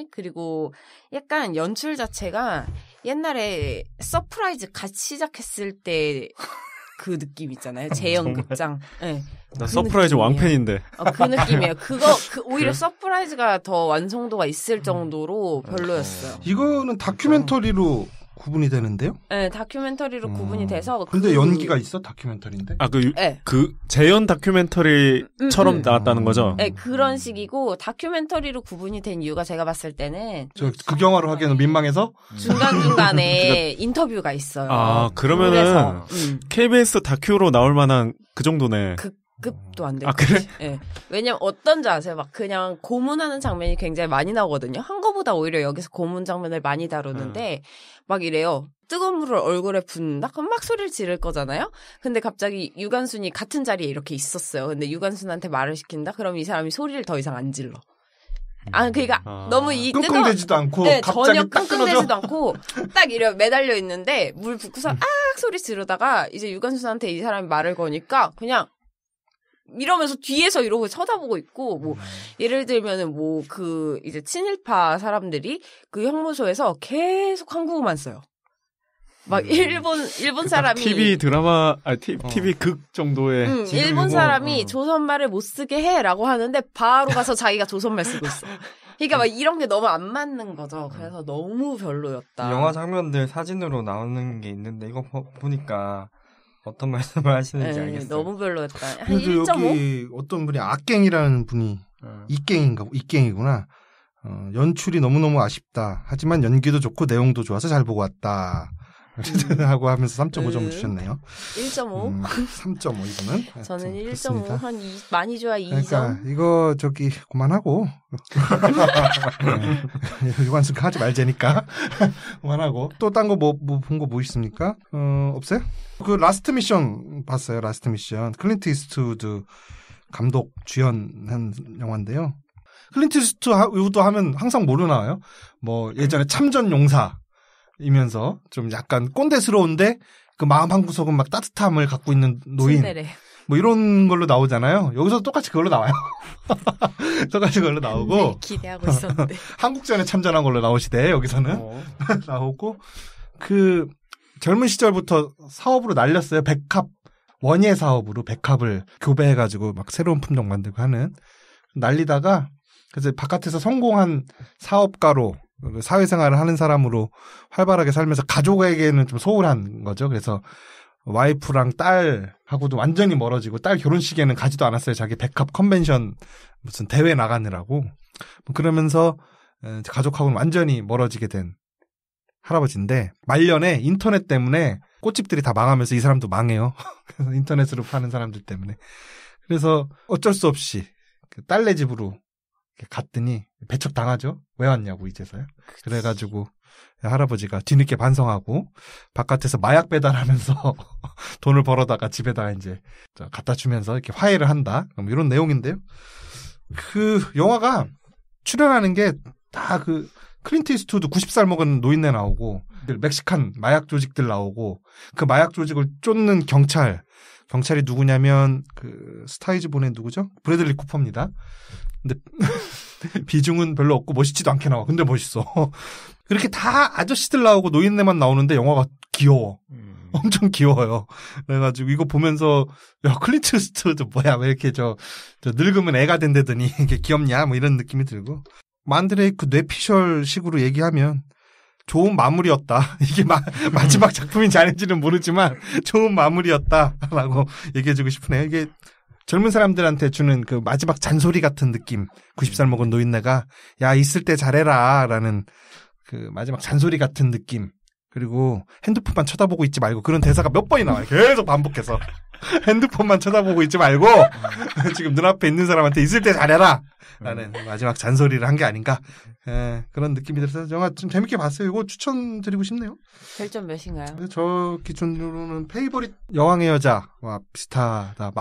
그리고 약간 연출 자체가 옛날에 서프라이즈 같이 시작했을 때 그 느낌 있잖아요. 재연극장. 네. 나 그 서프라이즈 느낌이에요. 왕팬인데. 그 느낌이에요. 오히려 서프라이즈가 더 완성도가 있을 정도로 별로였어요. 이거는 다큐멘터리로 구분이 되는데요? 네, 다큐멘터리로 구분이 돼서. 근데 연기가 있어? 다큐멘터리인데? 그 재연 다큐멘터리처럼 나왔다는 거죠? 네, 그런 식이고 다큐멘터리로 구분이 된 이유가 제가 봤을 때는 극영화로 하기에는 민망해서? 중간중간에 인터뷰가 있어요. 그러면은 KBS 다큐로 나올 만한 그 정도네. 급도 안 될 아, 그래? 예. 왜냐면 어떤지 아세요? 막 그냥 고문하는 장면이 굉장히 많이 나오거든요. 한 거보다 오히려 여기서 고문 장면을 많이 다루는데 막 이래요. 뜨거운 물을 얼굴에 붓는다? 그럼 막 소리를 지를 거잖아요? 근데 갑자기 유관순이 같은 자리에 이렇게 있었어요. 근데 유관순한테 말을 시킨다? 그럼 이 사람이 소리를 더 이상 안 질러. 그러니까 너무 이 끙끙대지도 않고 네, 갑자기 전혀 딱 끊어져. 끙끙대지도 않고 딱 이래 매달려 있는데 물 붓고서 소리 지르다가 이제 유관순한테 이 사람이 말을 거니까 그냥 이러면서 뒤에서 이러고 쳐다보고 있고 뭐 예를 들면은 뭐 그 이제 친일파 사람들이 그 형무소에서 계속 한국어만 써요. 막 일본 사람이 TV 드라마 TV 극 정도의 일본 사람이 조선말을 못 쓰게 해라고 하는데 바로 가서 자기가 조선말 쓰고 있어. 그러니까 막 이런 게 너무 안 맞는 거죠. 그래서 너무 별로였다. 영화 장면들 사진으로 나오는 게 있는데 이거 보니까 어떤 말씀을 하시는지 알겠어요. 너무 별로였다. 한 그래도 1.5? 여기 어떤 분이 악갱이라는 분이 이갱이구나. 연출이 너무너무 아쉽다. 하지만 연기도 좋고 내용도 좋아서 잘 보고 왔다. 하고 하면서 3.5점 주셨네요. 1.5? 3.5 이거는. 저는 1.5 좋습니다. 한 많이 좋아 2점. 그러니까 이거 그만하고 유관순 하지 말자니까 그만하고 또 딴 거 본 거 뭐 있습니까? 없어요? 그 라스트 미션 봤어요. 라스트 미션 클린트 이스트우드 감독 주연한 영화인데요. 클린트 이스트우드 하면 항상 뭐로 나와요? 뭐 예전에 참전 용사 이면서 좀 약간 꼰대스러운데 그 마음 한구석은 막 따뜻함을 갖고 있는 노인 침대래. 뭐 이런 걸로 나오잖아요. 여기서 똑같이 그걸로 나와요. 똑같이 그걸로 나오고 네, 기대하고 있었는데 한국전에 참전한 걸로 나오시대. 여기서는 나오고 그 젊은 시절부터 사업으로 날렸어요. 백합 원예 사업으로 백합을 교배해가지고 막 새로운 품종 만들고 하는 날리다가 그래서 바깥에서 성공한 사업가로 사회생활을 하는 사람으로 활발하게 살면서 가족에게는 좀 소홀한 거죠. 그래서 와이프랑 딸하고도 완전히 멀어지고 딸 결혼식에는 가지도 않았어요. 자기 백합 컨벤션 무슨 대회 나가느라고. 그러면서 가족하고는 완전히 멀어지게 된 할아버지인데 말년에 인터넷 때문에 꽃집들이 다 망하면서 이 사람도 망해요. 그래서 인터넷으로 파는 사람들 때문에. 그래서 어쩔 수 없이 딸네 집으로 갔더니 배척당하죠. 왜 왔냐고 이제서요. 그래가지고 할아버지가 뒤늦게 반성하고 바깥에서 마약 배달하면서 돈을 벌어다가 집에다가 이제 갖다 주면서 이렇게 화해를 한다. 이런 내용인데요. 그 영화가 출연하는 게 다 그 클린트 이스트우드 90살 먹은 노인네 나오고 멕시칸 마약 조직들 나오고 그 마약 조직을 쫓는 경찰이 누구냐면 그 스타이즈 본의 누구죠? 브래들리 쿠퍼입니다. 근데 비중은 별로 없고 멋있지도 않게 나와. 근데 멋있어. 그렇게 다 아저씨들 나오고 노인네만 나오는데 영화가 귀여워. 엄청 귀여워요. 그래가지고 이거 보면서 야 클린트 이스트우드 뭐야 왜 이렇게 저 늙으면 애가 된다더니 이게 귀엽냐 뭐 이런 느낌이 들고 만드레이크 뇌피셜식으로 얘기하면 좋은 마무리였다. 이게 마지막 작품인지 아닌지는 모르지만 좋은 마무리였다라고 얘기해주고 싶으네요. 이게 젊은 사람들한테 주는 그 마지막 잔소리 같은 느낌. 90살 먹은 노인네가 야 있을 때 잘해라라는 그 마지막 잔소리 같은 느낌. 그리고 핸드폰만 쳐다보고 있지 말고 그런 대사가 몇 번이 나와요. 계속 반복해서 핸드폰만 쳐다보고 있지 말고 지금 눈앞에 있는 사람한테 있을 때 잘해라 라는 마지막 잔소리를 한 게 아닌가. 그런 느낌이 들어서 영화 좀 재밌게 봤어요. 이거 추천드리고 싶네요. 별점 몇인가요? 저 기준으로는 페이보릿 여왕의 여자와 비슷하다.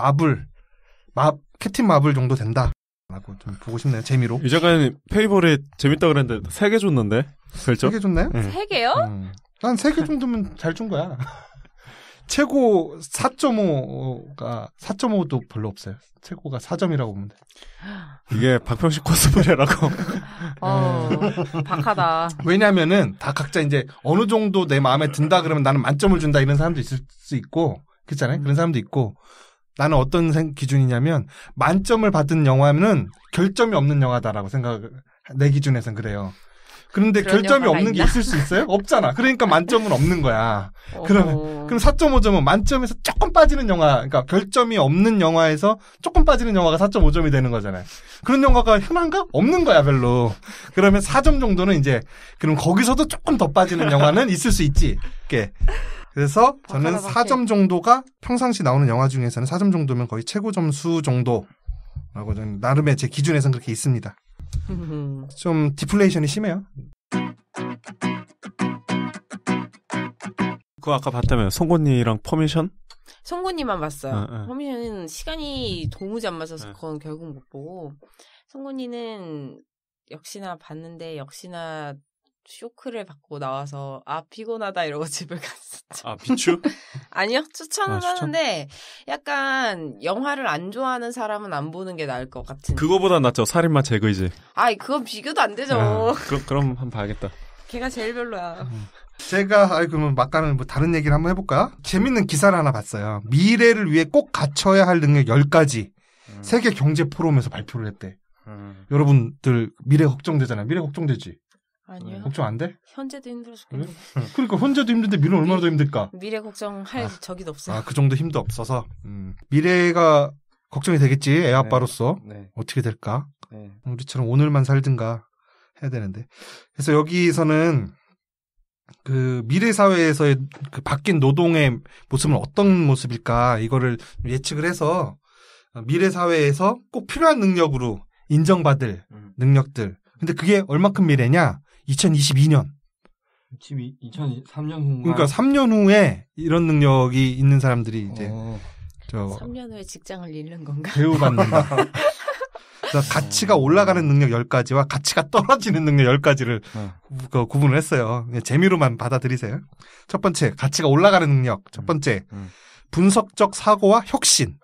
캡틴 마블 정도 된다. 라고 좀 보고 싶네요. 재미로. 이 작가는 페이보릿 재밌다 그랬는데 3개 줬는데 별점? 3개 줬나요? 3개요? 난 3개 정도면 잘 준 거야. 최고 4.5도 별로 없어요. 최고가 4점이라고 보면 돼. 이게 박평식 코스프레라고. 박하다. 왜냐면은 다 각자 이제 어느 정도 내 마음에 든다 그러면 나는 만점을 준다 이런 사람도 있을 수 있고 그렇잖아요. 그런 사람도 있고 나는 어떤 기준이냐면 만점을 받은 영화는 결점이 없는 영화다라고 내 기준에선 그래요. 그런데 결점이 없는 게 있을 수 있어요? 없잖아. 그러니까 만점은 없는 거야. 그럼 4.5점은 만점에서 조금 빠지는 영화, 그러니까 결점이 없는 영화에서 조금 빠지는 영화가 4.5점이 되는 거잖아요. 그런 영화가 흔한가? 없는 거야, 별로. 그러면 4점 정도는 이제, 그럼 거기서도 조금 더 빠지는 영화는 있을 수 있지. 이렇게. 그래서 저는 바카라바케. 4점 정도가 평상시 나오는 영화 중에서는 4점 정도면 거의 최고 점수 정도라고 저는 나름의 제 기준에서는 그렇게 있습니다. 좀 디플레이션이 심해요. 그거 아까 봤다며 송곳니랑 퍼미션? 송곳니만 봤어요. 네. 허미는 시간이 도무지 안 맞아서 네. 그건 결국 못 보고 송곳니는 역시나 봤는데 역시나 쇼크를 받고 나와서 피곤하다 이러고 집을 갔었죠. 비추? 아니요. 추천은 추천? 하는데 약간 영화를 안 좋아하는 사람은 안 보는 게 나을 것 같은. 그거보다 낫죠. 살인마 제거이지. 그건 비교도 안 되죠. 그럼 한번 봐야겠다. 걔가 제일 별로야. 제가 그러면 막간은 뭐 다른 얘기를 한번 해볼까요? 재밌는 기사를 하나 봤어요. 미래를 위해 꼭 갖춰야 할 능력 10가지 세계 경제 포럼에서 발표를 했대. 여러분들 미래 걱정되잖아요. 미래 걱정되지? 아니요. 걱정 안 돼? 현재도 힘들어 죽겠는데. 그러니까 혼자도 힘든데 미래는 얼마나 더 힘들까? 미래 걱정할 적이 없어요. 그 정도 힘도 없어서 미래가 걱정이 되겠지. 애 아빠로서. 네. 어떻게 될까? 네. 우리처럼 오늘만 살든가 해야 되는데. 그래서 여기서는 그 미래 사회에서의 그 바뀐 노동의 모습은 어떤 모습일까 이거를 예측을 해서 미래 사회에서 꼭 필요한 능력으로 인정받을 능력들. 근데 그게 얼마큼 미래냐? 2022년. 2003년 후인가? 그러니까 3년 후에 이런 능력이 있는 사람들이 이제 3년 후에 직장을 잃는 건가? 대우받는다. 그래서 가치가 올라가는 능력 10가지와 가치가 떨어지는 능력 10가지를 구분을 했어요. 그냥 재미로만 받아들이세요. 첫 번째, 가치가 올라가는 능력. 첫 번째, 분석적 사고와 혁신.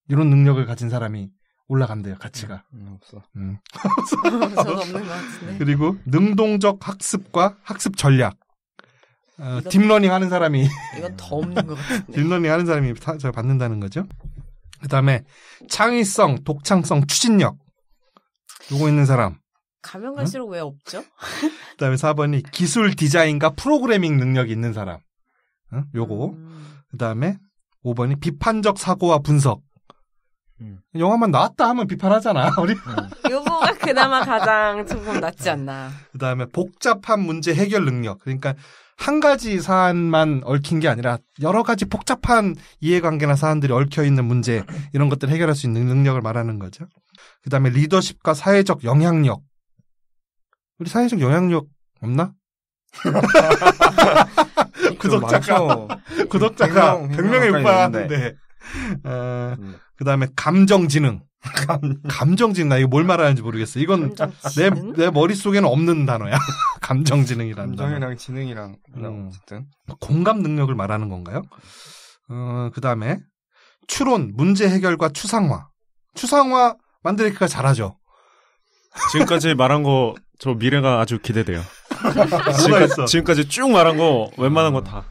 이런 능력을 가진 사람이 올라간대요, 가치가. 없어. 저도 없는 것 같은데. 그리고 능동적 학습과 학습 전략. 딥러닝 하는 사람이. 이건 더 없는 것 같은데. 딥러닝 하는 사람이 저 받는다는 거죠. 그 다음에 창의성, 독창성, 추진력. 요거 있는 사람. 가면 갈수록 왜 없죠? 그 다음에 4번이 기술 디자인과 프로그래밍 능력이 있는 사람. 요거. 그 다음에 5번이 비판적 사고와 분석. 영화만 나왔다 하면 비판하잖아, 우리. 요거가 그나마 가장 조금 낫지 않나. 그 다음에 복잡한 문제 해결 능력. 그러니까 한 가지 사안만 얽힌 게 아니라 여러 가지 복잡한 이해관계나 사안들이 얽혀있는 문제, 이런 것들을 해결할 수 있는 능력을 말하는 거죠. 그 다음에 리더십과 사회적 영향력. 우리 사회적 영향력 없나? 구독자가 100명에 육박하는데. 그 다음에 감정지능. 감정지능. 나 이거 뭘 말하는지 모르겠어. 이건 내 머릿속에는 없는 단어야. 감정지능이라는 단어. 감정이랑 지능이랑 어쨌든 공감 능력을 말하는 건가요? 그 다음에 추론, 문제 해결과 추상화. 추상화 만드레이크가 잘하죠. 지금까지 말한 거 저 미래가 아주 기대돼요. 있어? 지금까지 쭉 말한 거 웬만한 거 다.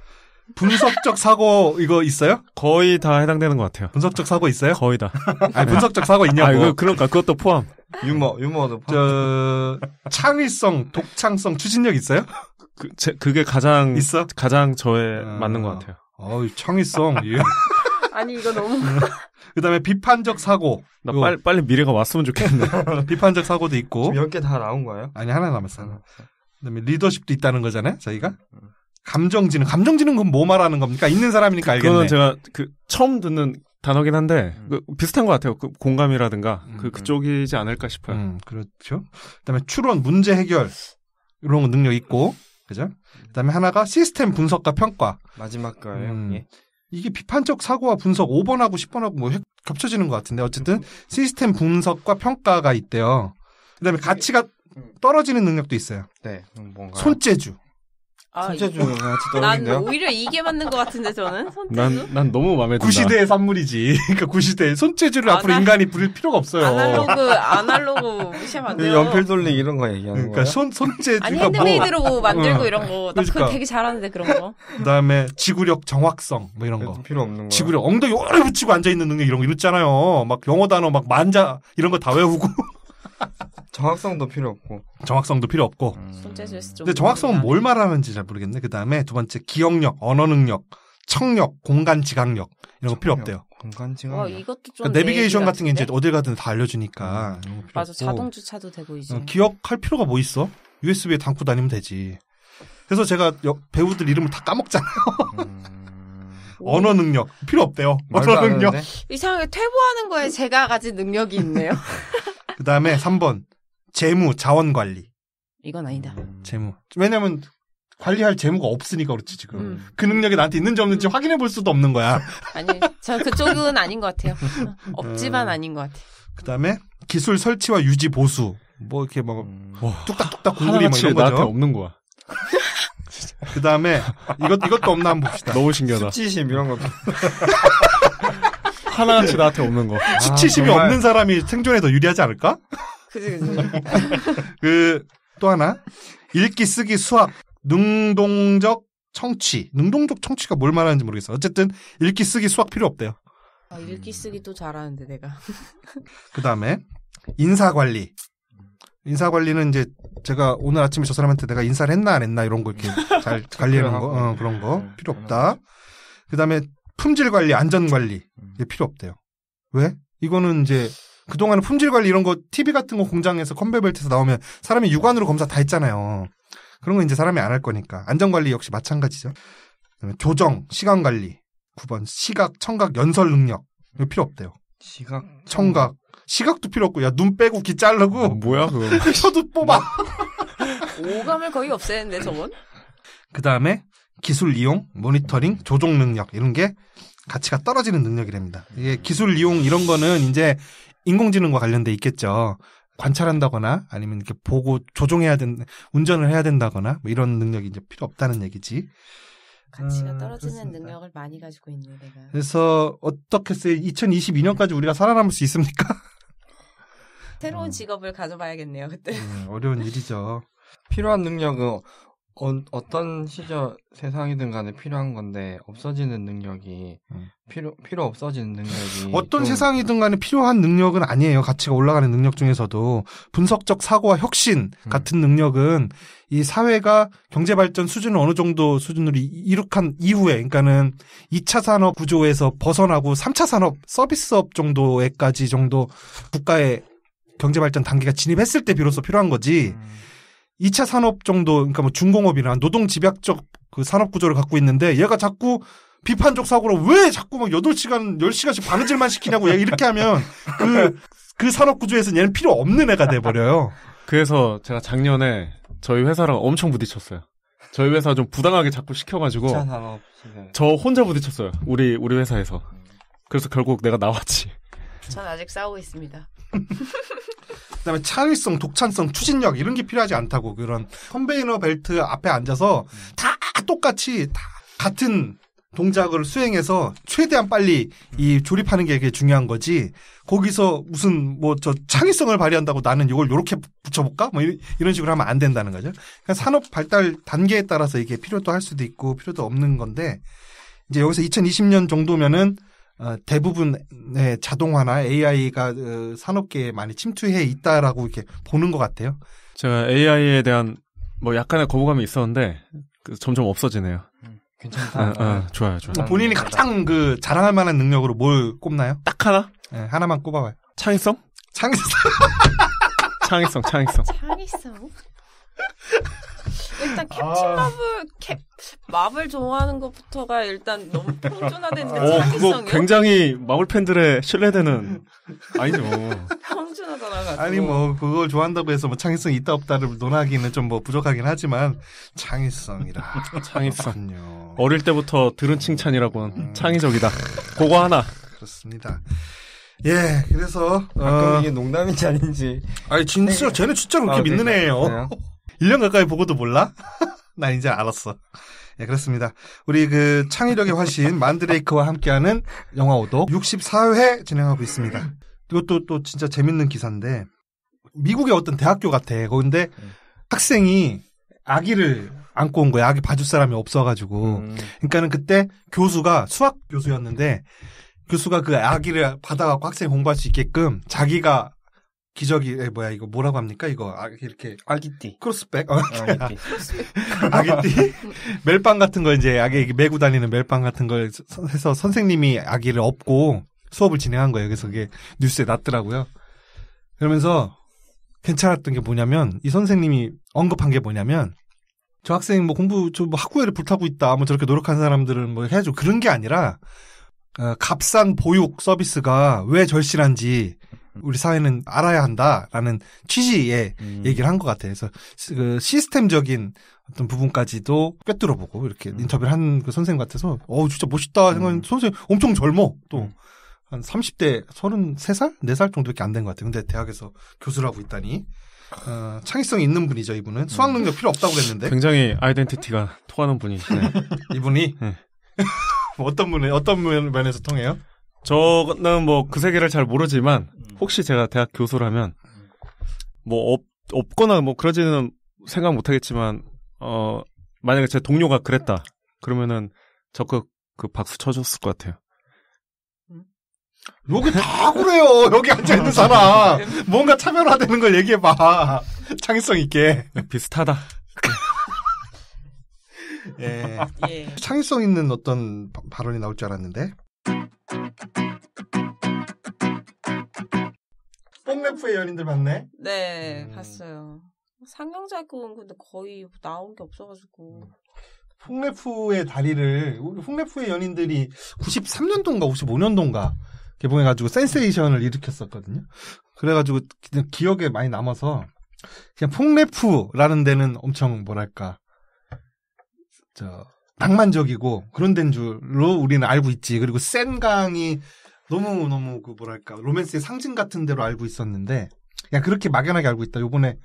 분석적 사고 이거 있어요? 거의 다 해당되는 것 같아요. 분석적 사고 있어요? 거의 다. 아니, 분석적 사고 있냐고. 그러니까 그것도 포함. 유머도 포함. 창의성, 독창성, 추진력 있어요? 그게 가장 있어? 가장 저에 맞는 것 같아요. 창의성. 아니 이거 너무. 그다음에 비판적 사고. 나 빨리 미래가 왔으면 좋겠네. 비판적 사고도 있고. 지금 10개 다 나온 거예요? 아니, 하나 남았어. 그다음에 리더십도 있다는 거잖아요, 저희가. 감정지능. 감정지능은 뭐 말하는 겁니까? 있는 사람이니까 알겠네. 그거는 제가 처음 듣는 단어긴 한데 비슷한 것 같아요. 그공감이라든가 그쪽이지 않을까 싶어요. 그렇죠. 그다음에 추론, 문제 해결 이런 거 능력 있고, 그죠? 그다음에 하나가 시스템 분석과 평가. 마지막 거예요. 예. 이게 비판적 사고와 분석 5번하고 10번하고 뭐 겹쳐지는 것 같은데 어쨌든 시스템 분석과 평가가 있대요. 그다음에 가치가 떨어지는 능력도 있어요. 네, 뭔가 손재주. 손재주가 같이 난 떨어진대요? 오히려 이게 맞는 것 같은데 저는 손재주. 난 너무 마음에 든다. 구시대의 산물이지. 그러니까 구시대 손재주를 앞으로 인간이 부릴 필요가 없어요. 아날로그 무시하면 안 돼요. 연필 돌리기 이런 거 얘기하는 그러니까 거예요? 손재주가 아니 핸드메이드로 만들고 이런 거. 나 그거 그러니까. 되게 잘하는데 그런 거. 그다음에 지구력, 정확성 뭐 이런 거. 필요 없는 거. 지구력 엉덩이 오래 붙이고 앉아 있는 능력 이런 거 있잖아요. 막 영어 단어 막 만자 이런 거 다 외우고. 정확성도 필요 없고. 정확성도 필요 없고. 손재주에서 좀. 근데 정확성은 뭘 말하는지 잘 모르겠네. 그 다음에 두 번째 기억력, 언어 능력, 청력, 공간 지각력 이런 거 필요 없대요. 공간 지각. 이것도 좀. 그러니까 내비게이션 같은 게 이제 같은데? 어딜 가든 다 알려주니까. 이런 거 필요 맞아 없고. 자동 주차도 되고 이제. 기억할 필요가 뭐 있어? USB에 담고 다니면 되지. 그래서 제가 배우들 이름을 다 까먹잖아요. 언어 능력 필요 없대요. 언어 능력. 이상하게 퇴보하는 거에 제가 가진 능력이 있네요. 그 다음에 3번 재무 자원 관리. 이건 아니다. 재무. 왜냐면 관리할 재무가 없으니까 그렇지 지금. 그 능력이 나한테 있는지 없는지 확인해 볼 수도 없는 거야. 아니, 저 그쪽은 아닌 것 같아요. 없지만 아닌 것 같아요. 그 다음에 기술 설치와 유지 보수. 뭐 이렇게 막 뚝딱뚝딱 공구리 뭐 이런 거죠. 나한테 없는 거야. 그 다음에 이것도 없나 한번 봅시다. 너무 신기하다. 수치심 이런 것도. 하나같이 나한테 없는 거. 수치심이 없는 사람이 생존에 더 유리하지 않을까? 그지. 또 하나. 읽기, 쓰기, 수학, 능동적 청취. 능동적 청취가 뭘 말하는지 모르겠어. 어쨌든 읽기, 쓰기, 수학 필요 없대요. 읽기, 쓰기 또 잘하는데 내가. 그 다음에 인사관리. 인사관리는 이제 제가 오늘 아침에 저 사람한테 내가 인사를 했나 안 했나 이런 거 이렇게 잘 관리하는 거. 그런 거 필요 없다. 그 다음에 품질관리, 안전관리. 이게 필요 없대요. 왜? 이거는 이제 그동안은 품질관리 이런 거 TV 같은 거 공장에서 컨베이어벨트에서 나오면 사람이 육안으로 검사 다 했잖아요. 그런 거 이제 사람이 안 할 거니까. 안전관리 역시 마찬가지죠. 그다음에 조정, 시간관리. 9번 시각, 청각, 연설 능력. 이거 필요 없대요. 시각, 청각. 시각도 필요 없고 야 눈 빼고 귀 자르고 뭐야 그거. 혀도 뽑아. 오감을 거의 없애는데 저건. 그 다음에 기술 이용, 모니터링, 조종 능력 이런 게 가치가 떨어지는 능력이랍니다. 이게 기술 이용 이런 거는 이제 인공지능과 관련돼 있겠죠. 관찰한다거나 아니면 이렇게 보고 조종해야 운전을 해야 된다거나 뭐 이런 능력이 이제 필요 없다는 얘기지. 가치가 떨어지는 그렇습니다. 능력을 많이 가지고 있네 내가. 그래서 어떻게 2022년까지 우리가 살아남을 수 있습니까? 새로운 직업을 가져봐야겠네요 그때. 어려운 일이죠. 필요한 능력은 어떤 시절 세상이든 간에 필요한 건데 없어지는 능력이 필요 없어지는 능력이 어떤 세상이든 간에 필요한 능력은 아니에요. 가치가 올라가는 능력 중에서도 분석적 사고와 혁신 같은 능력은 이 사회가 경제 발전 수준을 어느 정도 수준으로 이룩한 이후에 그러니까는 2차 산업 구조에서 벗어나고 3차 산업 서비스업 정도에까지 정도 국가의 경제 발전 단계가 진입했을 때 비로소 필요한 거지. 2차 산업 정도, 그러니까 뭐 중공업이나 노동 집약적 그 산업 구조를 갖고 있는데 얘가 자꾸 비판적 사고로 왜 자꾸 막 8시간, 10시간씩 바느질만 시키냐고 얘가 이렇게 하면 그 산업 구조에서는 얘는 필요 없는 애가 돼버려요. 그래서 제가 작년에 저희 회사랑 엄청 부딪혔어요. 저희 회사 좀 부당하게 자꾸 시켜가지고 2차 산업 시대. 저 혼자 부딪혔어요. 우리 회사에서. 그래서 결국 내가 나왔지. 전 아직 싸우고 있습니다. 그다음에 창의성, 독창성, 추진력 이런 게 필요하지 않다고. 그런 컨베이너 벨트 앞에 앉아서 다 똑같이 다 같은 동작을 수행해서 최대한 빨리 이 조립하는 게 중요한 거지. 거기서 무슨 뭐 저 창의성을 발휘한다고 나는 이걸 요렇게 붙여볼까? 뭐 이런 식으로 하면 안 된다는 거죠. 그러니까 산업 발달 단계에 따라서 이게 필요도 할 수도 있고 필요도 없는 건데 이제 여기서 2020년 정도면은 대부분의 자동화나 AI가 산업계에 많이 침투해 있다라고 이렇게 보는 것 같아요. 제가 AI에 대한 뭐 약간의 거부감이 있었는데 점점 없어지네요. 괜찮다. 좋아요. 본인이 가장 자랑할 만한 능력으로 뭘 꼽나요? 딱 하나? 네, 하나만 꼽아봐요. 창의성? 창의성. 창의성? 일단 마블 좋아하는 것부터가 일단 너무 평준화됐는데 창의성이요? 그거 굉장히 마블 팬들의 신뢰되는 아니죠. 평준화잖아. 아니 뭐 그걸 좋아한다고 해서 뭐 창의성이 있다 없다를 논하기는 좀 뭐 부족하긴 하지만 창의성이라. 창의성. 어릴 때부터 들은 칭찬이라고는 창의적이다. 그거 하나. 그렇습니다. 예, 그래서 가끔 이게 농담인지 아닌지. 아니 진짜 쟤는 진짜로 그렇게 믿는 애예요. 1년 가까이 보고도 몰라? 나 이제 알았어. 예, 그렇습니다. 우리 창의력의 화신 만드레이크와 함께하는 영화 오독 64회 진행하고 있습니다. 이것도 또 진짜 재밌는 기사인데 미국의 어떤 대학교 같아. 근데 학생이 아기를 안고 온 거야. 아기 봐줄 사람이 없어가지고. 그러니까는 그때 교수가 수학 교수였는데 교수가 그 아기를 받아갖고 학생이 공부할 수 있게끔 자기가 기저귀 이거 뭐라고 합니까? 이거 이렇게 아기띠 크로스백 아기띠 아기띠 멜빵 같은 거 이제 아기 메고 다니는 멜빵 같은 걸 해서 선생님이 아기를 업고 수업을 진행한 거예요. 그래서 그게 뉴스에 났더라고요. 그러면서 괜찮았던 게 뭐냐면 이 선생님이 언급한 게 뭐냐면 저 학생 뭐 공부 뭐 학구열에 불타고 있다. 뭐 저렇게 노력한 사람들은 뭐 해야죠. 그런 게 아니라 값싼 보육 서비스가 왜 절실한지 우리 사회는 알아야 한다라는 취지의 얘기를 한 것 같아요. 그래서 그 시스템적인 어떤 부분까지도 꿰뚫어보고 이렇게 인터뷰를 한 그 선생님 같아서 진짜 멋있다 생각했는데 선생님 엄청 젊어. 또 한 30대 33살? 4살 정도밖에 안 된 것 같아요. 근데 대학에서 교수를 하고 있다니. 창의성이 있는 분이죠, 이분은. 수학 능력 필요 없다고 그랬는데. 굉장히 아이덴티티가 통하는 분이시네. 이분이? 네. 어떤 면에서 통해요? 저는 뭐 그 세계를 잘 모르지만 혹시 제가 대학 교수라면 뭐 없거나 뭐 그러지는 생각 못 하겠지만 만약에 제 동료가 그랬다. 그러면은 적극 그 박수 쳐줬을 것 같아요. 여기 다 그래요. 여기 앉아있는 사람. 뭔가 차별화되는 걸 얘기해봐. 창의성 있게. 비슷하다. 예. 예. 창의성 있는 어떤 발언이 나올 줄 알았는데. 뽕래프의 연인들 봤네? 네, 봤어요. 상영작은 근데 거의 나온 게 없어가지고. 뽕래프의 다리를, 우리 뽕래프의 연인들이 93년도인가 55년도인가 개봉해가지고 센세이션을 일으켰었거든요. 그래가지고 그냥 기억에 많이 남아서 그냥 뽕래프라는 데는 엄청 뭐랄까 낭만적이고 그런 데인 줄로 우리는 알고 있지. 그리고 센강이 너무 그 뭐랄까 로맨스의 상징 같은 데로 알고 있었는데 그냥 그렇게 막연하게 알고 있다. 요번에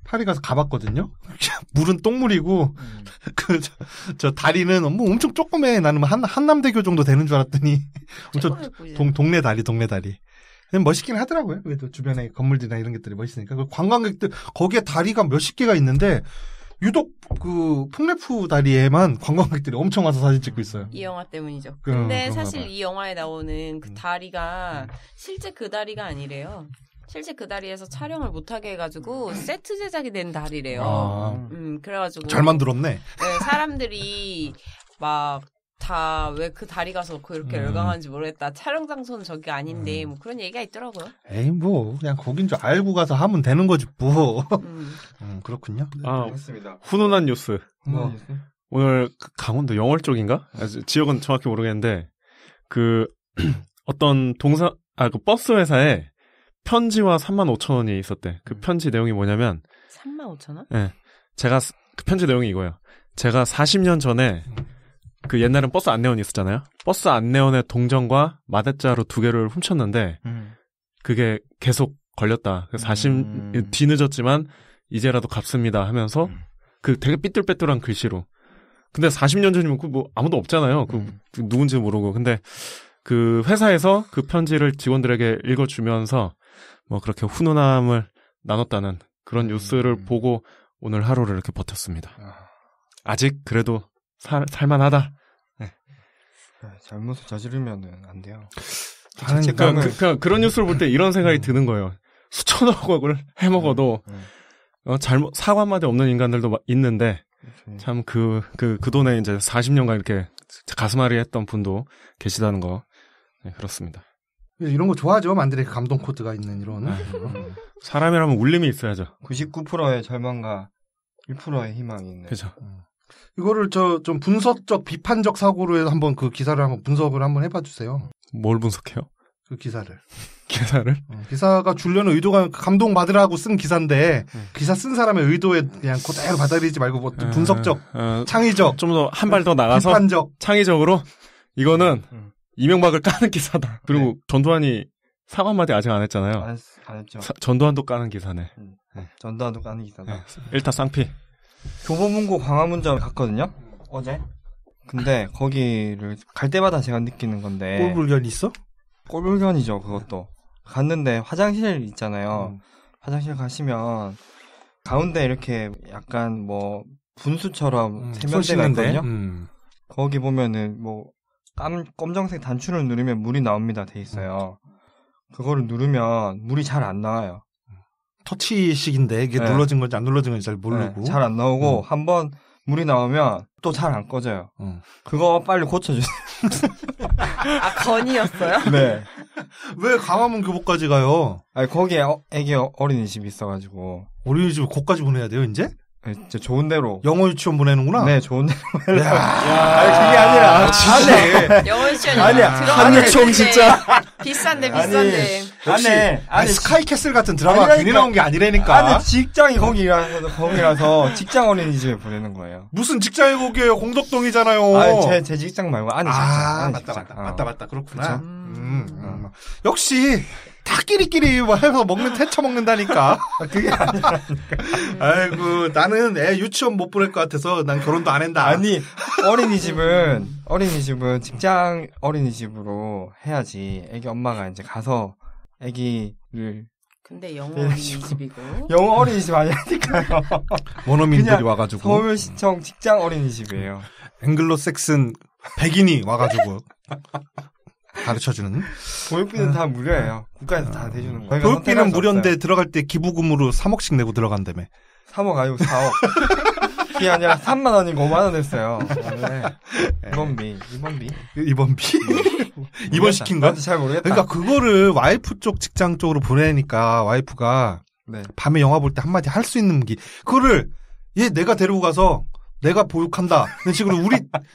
파리 가서 가봤거든요. 물은 똥물이고 저 다리는 뭐 엄청 조그매. 나는 한남대교 정도 되는 줄 알았더니 엄청 동네 다리. 그냥 멋있긴 하더라고요. 그래도 주변에 건물들이나 이런 것들이 멋있으니까. 그 관광객들 거기에 다리가 몇십 개가 있는데 유독 그 퐁레프 다리에만 관광객들이 엄청 와서 사진 찍고 있어요. 이 영화 때문이죠. 근데 사실 봐요. 이 영화에 나오는 그 다리가 실제 그 다리가 아니래요. 실제 그 다리에서 촬영을 못하게 해가지고 세트 제작이 된 다리래요. 그래가지고 잘 만들었네. 네, 사람들이 막 다 왜 그 다리 가서 그렇게 열광하는지 모르겠다. 촬영 장소는 저기 아닌데 뭐 그런 얘기가 있더라고요. 에이 뭐 그냥 거긴 줄 알고 가서 하면 되는 거지 뭐. 그렇군요. 알겠습니다. 훈훈한 뉴스. 뭐 오늘 그 강원도 영월 쪽인가? 지역은 정확히 모르겠는데 그 어떤 그 버스 회사에 편지와 35,000원이 있었대. 그 편지 내용이 뭐냐면 35,000원? 네. 그 편지 내용이 이거예요. 제가 40년 전에 그 옛날엔 버스 안내원이 있었잖아요. 버스 안내원의 동전과 마대자루 2개를 훔쳤는데 그게 계속 걸렸다. 40 뒤늦었지만 이제라도 갚습니다 하면서 그 되게 삐뚤빼뚤한 글씨로. 근데 40년 전이면 그 뭐 아무도 없잖아요. 그 누군지 모르고. 근데 그 회사에서 그 편지를 직원들에게 읽어주면서 뭐 그렇게 훈훈함을 나눴다는 그런 뉴스를 보고 오늘 하루를 이렇게 버텼습니다. 아직 그래도 살만하다. 네. 잘못을 저지르면은 안 돼요. 그런 뉴스를 볼 때 이런 생각이 드는 거예요. 수천억을 해먹어도 사과 한마디 없는 인간들도 있는데 참 그 돈에 이제 40년간 이렇게 가슴앓이 했던 분도 계시다는 거. 네, 그렇습니다. 이런 거 좋아하죠. 만들의 감동 코드가 있는 이런. 사람이라면 울림이 있어야죠. 99%의 절망과 1%의 희망이 있는. 그죠. 이거를 좀 분석적, 비판적 사고로 해서 한번 그 기사를 한번 분석을 한번 해봐 주세요. 뭘 분석해요? 그 기사를. 기사가 주려는 의도가 감동 받으라고 쓴 기사인데 기사 쓴 사람의 의도에 그냥 그대로 받아들이지 말고 뭐 분석적, 창의적, 좀 더 한 발 더 나가서 비판적, 창의적으로 이거는 이명박을 까는 기사다. 그리고 전두환이 사과 한마디 아직 안 했잖아요. 안 했죠. 전두환도 까는 기사네. 전두환도 까는 기사다. 네. 일타 쌍피. 교보문고 광화문점 갔거든요. 어제. 근데 거기를 갈 때마다 제가 느끼는 건데. 꼴불견 있어? 꼴불견이죠. 그것도. 갔는데 화장실 있잖아요. 화장실 가시면 가운데 이렇게 약간 뭐 분수처럼 세면대가 있거든요. 거기 보면은 뭐 검정색 단추를 누르면 물이 나옵니다. 돼 있어요. 그거를 누르면 물이 잘 안 나와요. 터치식인데 이게 네. 눌러진 건지 안 눌러진 건지 잘 모르고. 네, 잘 안 나오고 한번 물이 나오면 또 잘 안 꺼져요. 그거 빨리 고쳐주세요. 아, 건이었어요? 네. 왜 광화문 교보까지 가요? 아니 거기에 애기 어린이집이 있어가지고. 어린이집을 거기까지 보내야 돼요 이제? 네, 진짜 좋은 대로. 영어 유치원 보내는구나. 네, 좋은 대로. 야, 그게 아니라. 영어 시간이 아니야. 한유총 진짜. 비싼데. 아니 스카이캐슬 같은 드라마가 괜히 나온 게 아니라니까. 아니, 직장이 거기라서 직장 어린이집에 보내는 거예요. 무슨 직장이 거기에요? 공덕동이잖아요. 아니, 제 직장 말고, 아니, 직장. 맞다. 그렇구나. 역시, 다 끼리끼리 해서 해쳐 먹는다니까. 그게 아니라. 아이고, 나는 애 유치원 못 보낼 것 같아서 난 결혼도 안 한다. 아니, 어린이집은 직장 어린이집으로 해야지. 애기 엄마가 이제 가서 애기를. 근데 영어 어린이집이고. 영어 어린이집 아니라니까요. 원어민들이 와가지고. 서울시청 직장 어린이집이에요. 앵글로색슨 백인이 와가지고. 가르쳐주는. 교육비는 다 무료예요. 국가에서 다 대주는 거예요. 교육비는 무료인데 들어갈 때 기부금으로 3억씩 내고 들어간다며. 3억 아니고 4억. 그게 아니라 3만 원이고 5만 원 했어요. 네. 입원비? 입원 시킨 거? 잘 모르겠다. 그러니까 그거를 와이프 쪽 직장 쪽으로 보내니까 와이프가 네. 밤에 영화 볼 때 한마디 할 수 있는 그거를 얘 내가 데리고 가서 내가 보육한다. 이런 식으로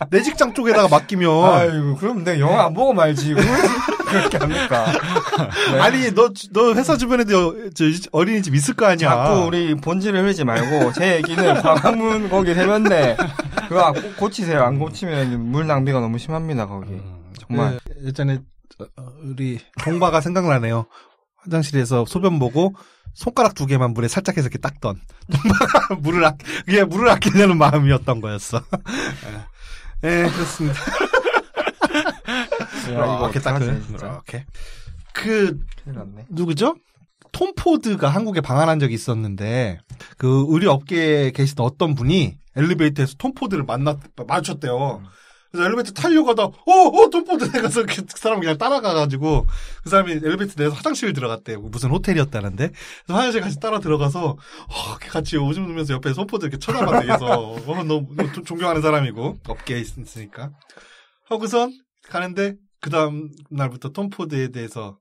내 직장 쪽에다가 맡기면. 아이고, 그럼 내가 영화 안 보고 말지. 그렇게 합니까? 네. 아니, 너 회사 주변에도 어린이집 있을 거 아니야. 자꾸 우리 본질을 흐르지 말고, 제 얘기는 광화문 거기 해변대. 그거 꼭 고치세요. 안 고치면 물 낭비가 너무 심합니다, 거기. 정말. 네, 예전에, 우리 동바가 생각나네요. 화장실에서 소변 보고, 손가락 2개만 물에 살짝 해서 이렇게 닦던. 물을 아끼려는 마음이었던 거였어. 네, 그렇습니다. 이렇게 닦은. 이렇게. 큰일 났네. 누구죠? 톰 포드가 한국에 방한한 적이 있었는데, 그 의류 업계에 계시던 어떤 분이 엘리베이터에서 톰 포드를 마주쳤대요. 그래서 엘리베이터 타려고 하다, 톰 포드 내가서 그 사람 그냥 따라가가지고, 그 사람이 엘리베이터 내에서 화장실 들어갔대. 무슨 호텔이었다는데. 그래서 화장실 같이 따라 들어가서, 같이 오줌 누면서 옆에 톰 포드 이렇게 쳐다봤대. 그래서, 너 존경하는 사람이고, 업계에 있으니까. 하고선 가는데, 그 다음 날부터 톰 포드에 대해서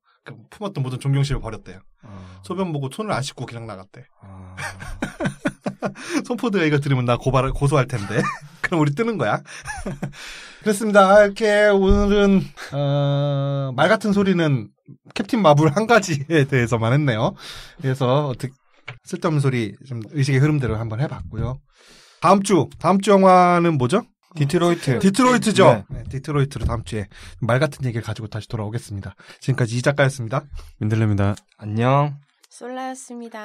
품었던 모든 존경심을 버렸대요. 소변 보고 손을 안 씻고 그냥 나갔대. 톰 포드가 이거 들으면 나 고소할 텐데. 그럼 우리 뜨는 거야. 그렇습니다. 이렇게 오늘은 말 같은 소리는 캡틴 마블 한 가지에 대해서만 했네요. 그래서 어떻게 쓸데없는 소리 좀 의식의 흐름대로 한번 해봤고요. 다음 주 영화는 뭐죠? 디트로이트죠. 네, 디트로이트로 다음 주에 말 같은 얘기를 가지고 다시 돌아오겠습니다. 지금까지 이 작가였습니다. 민들레입니다. 안녕. 솔라였습니다.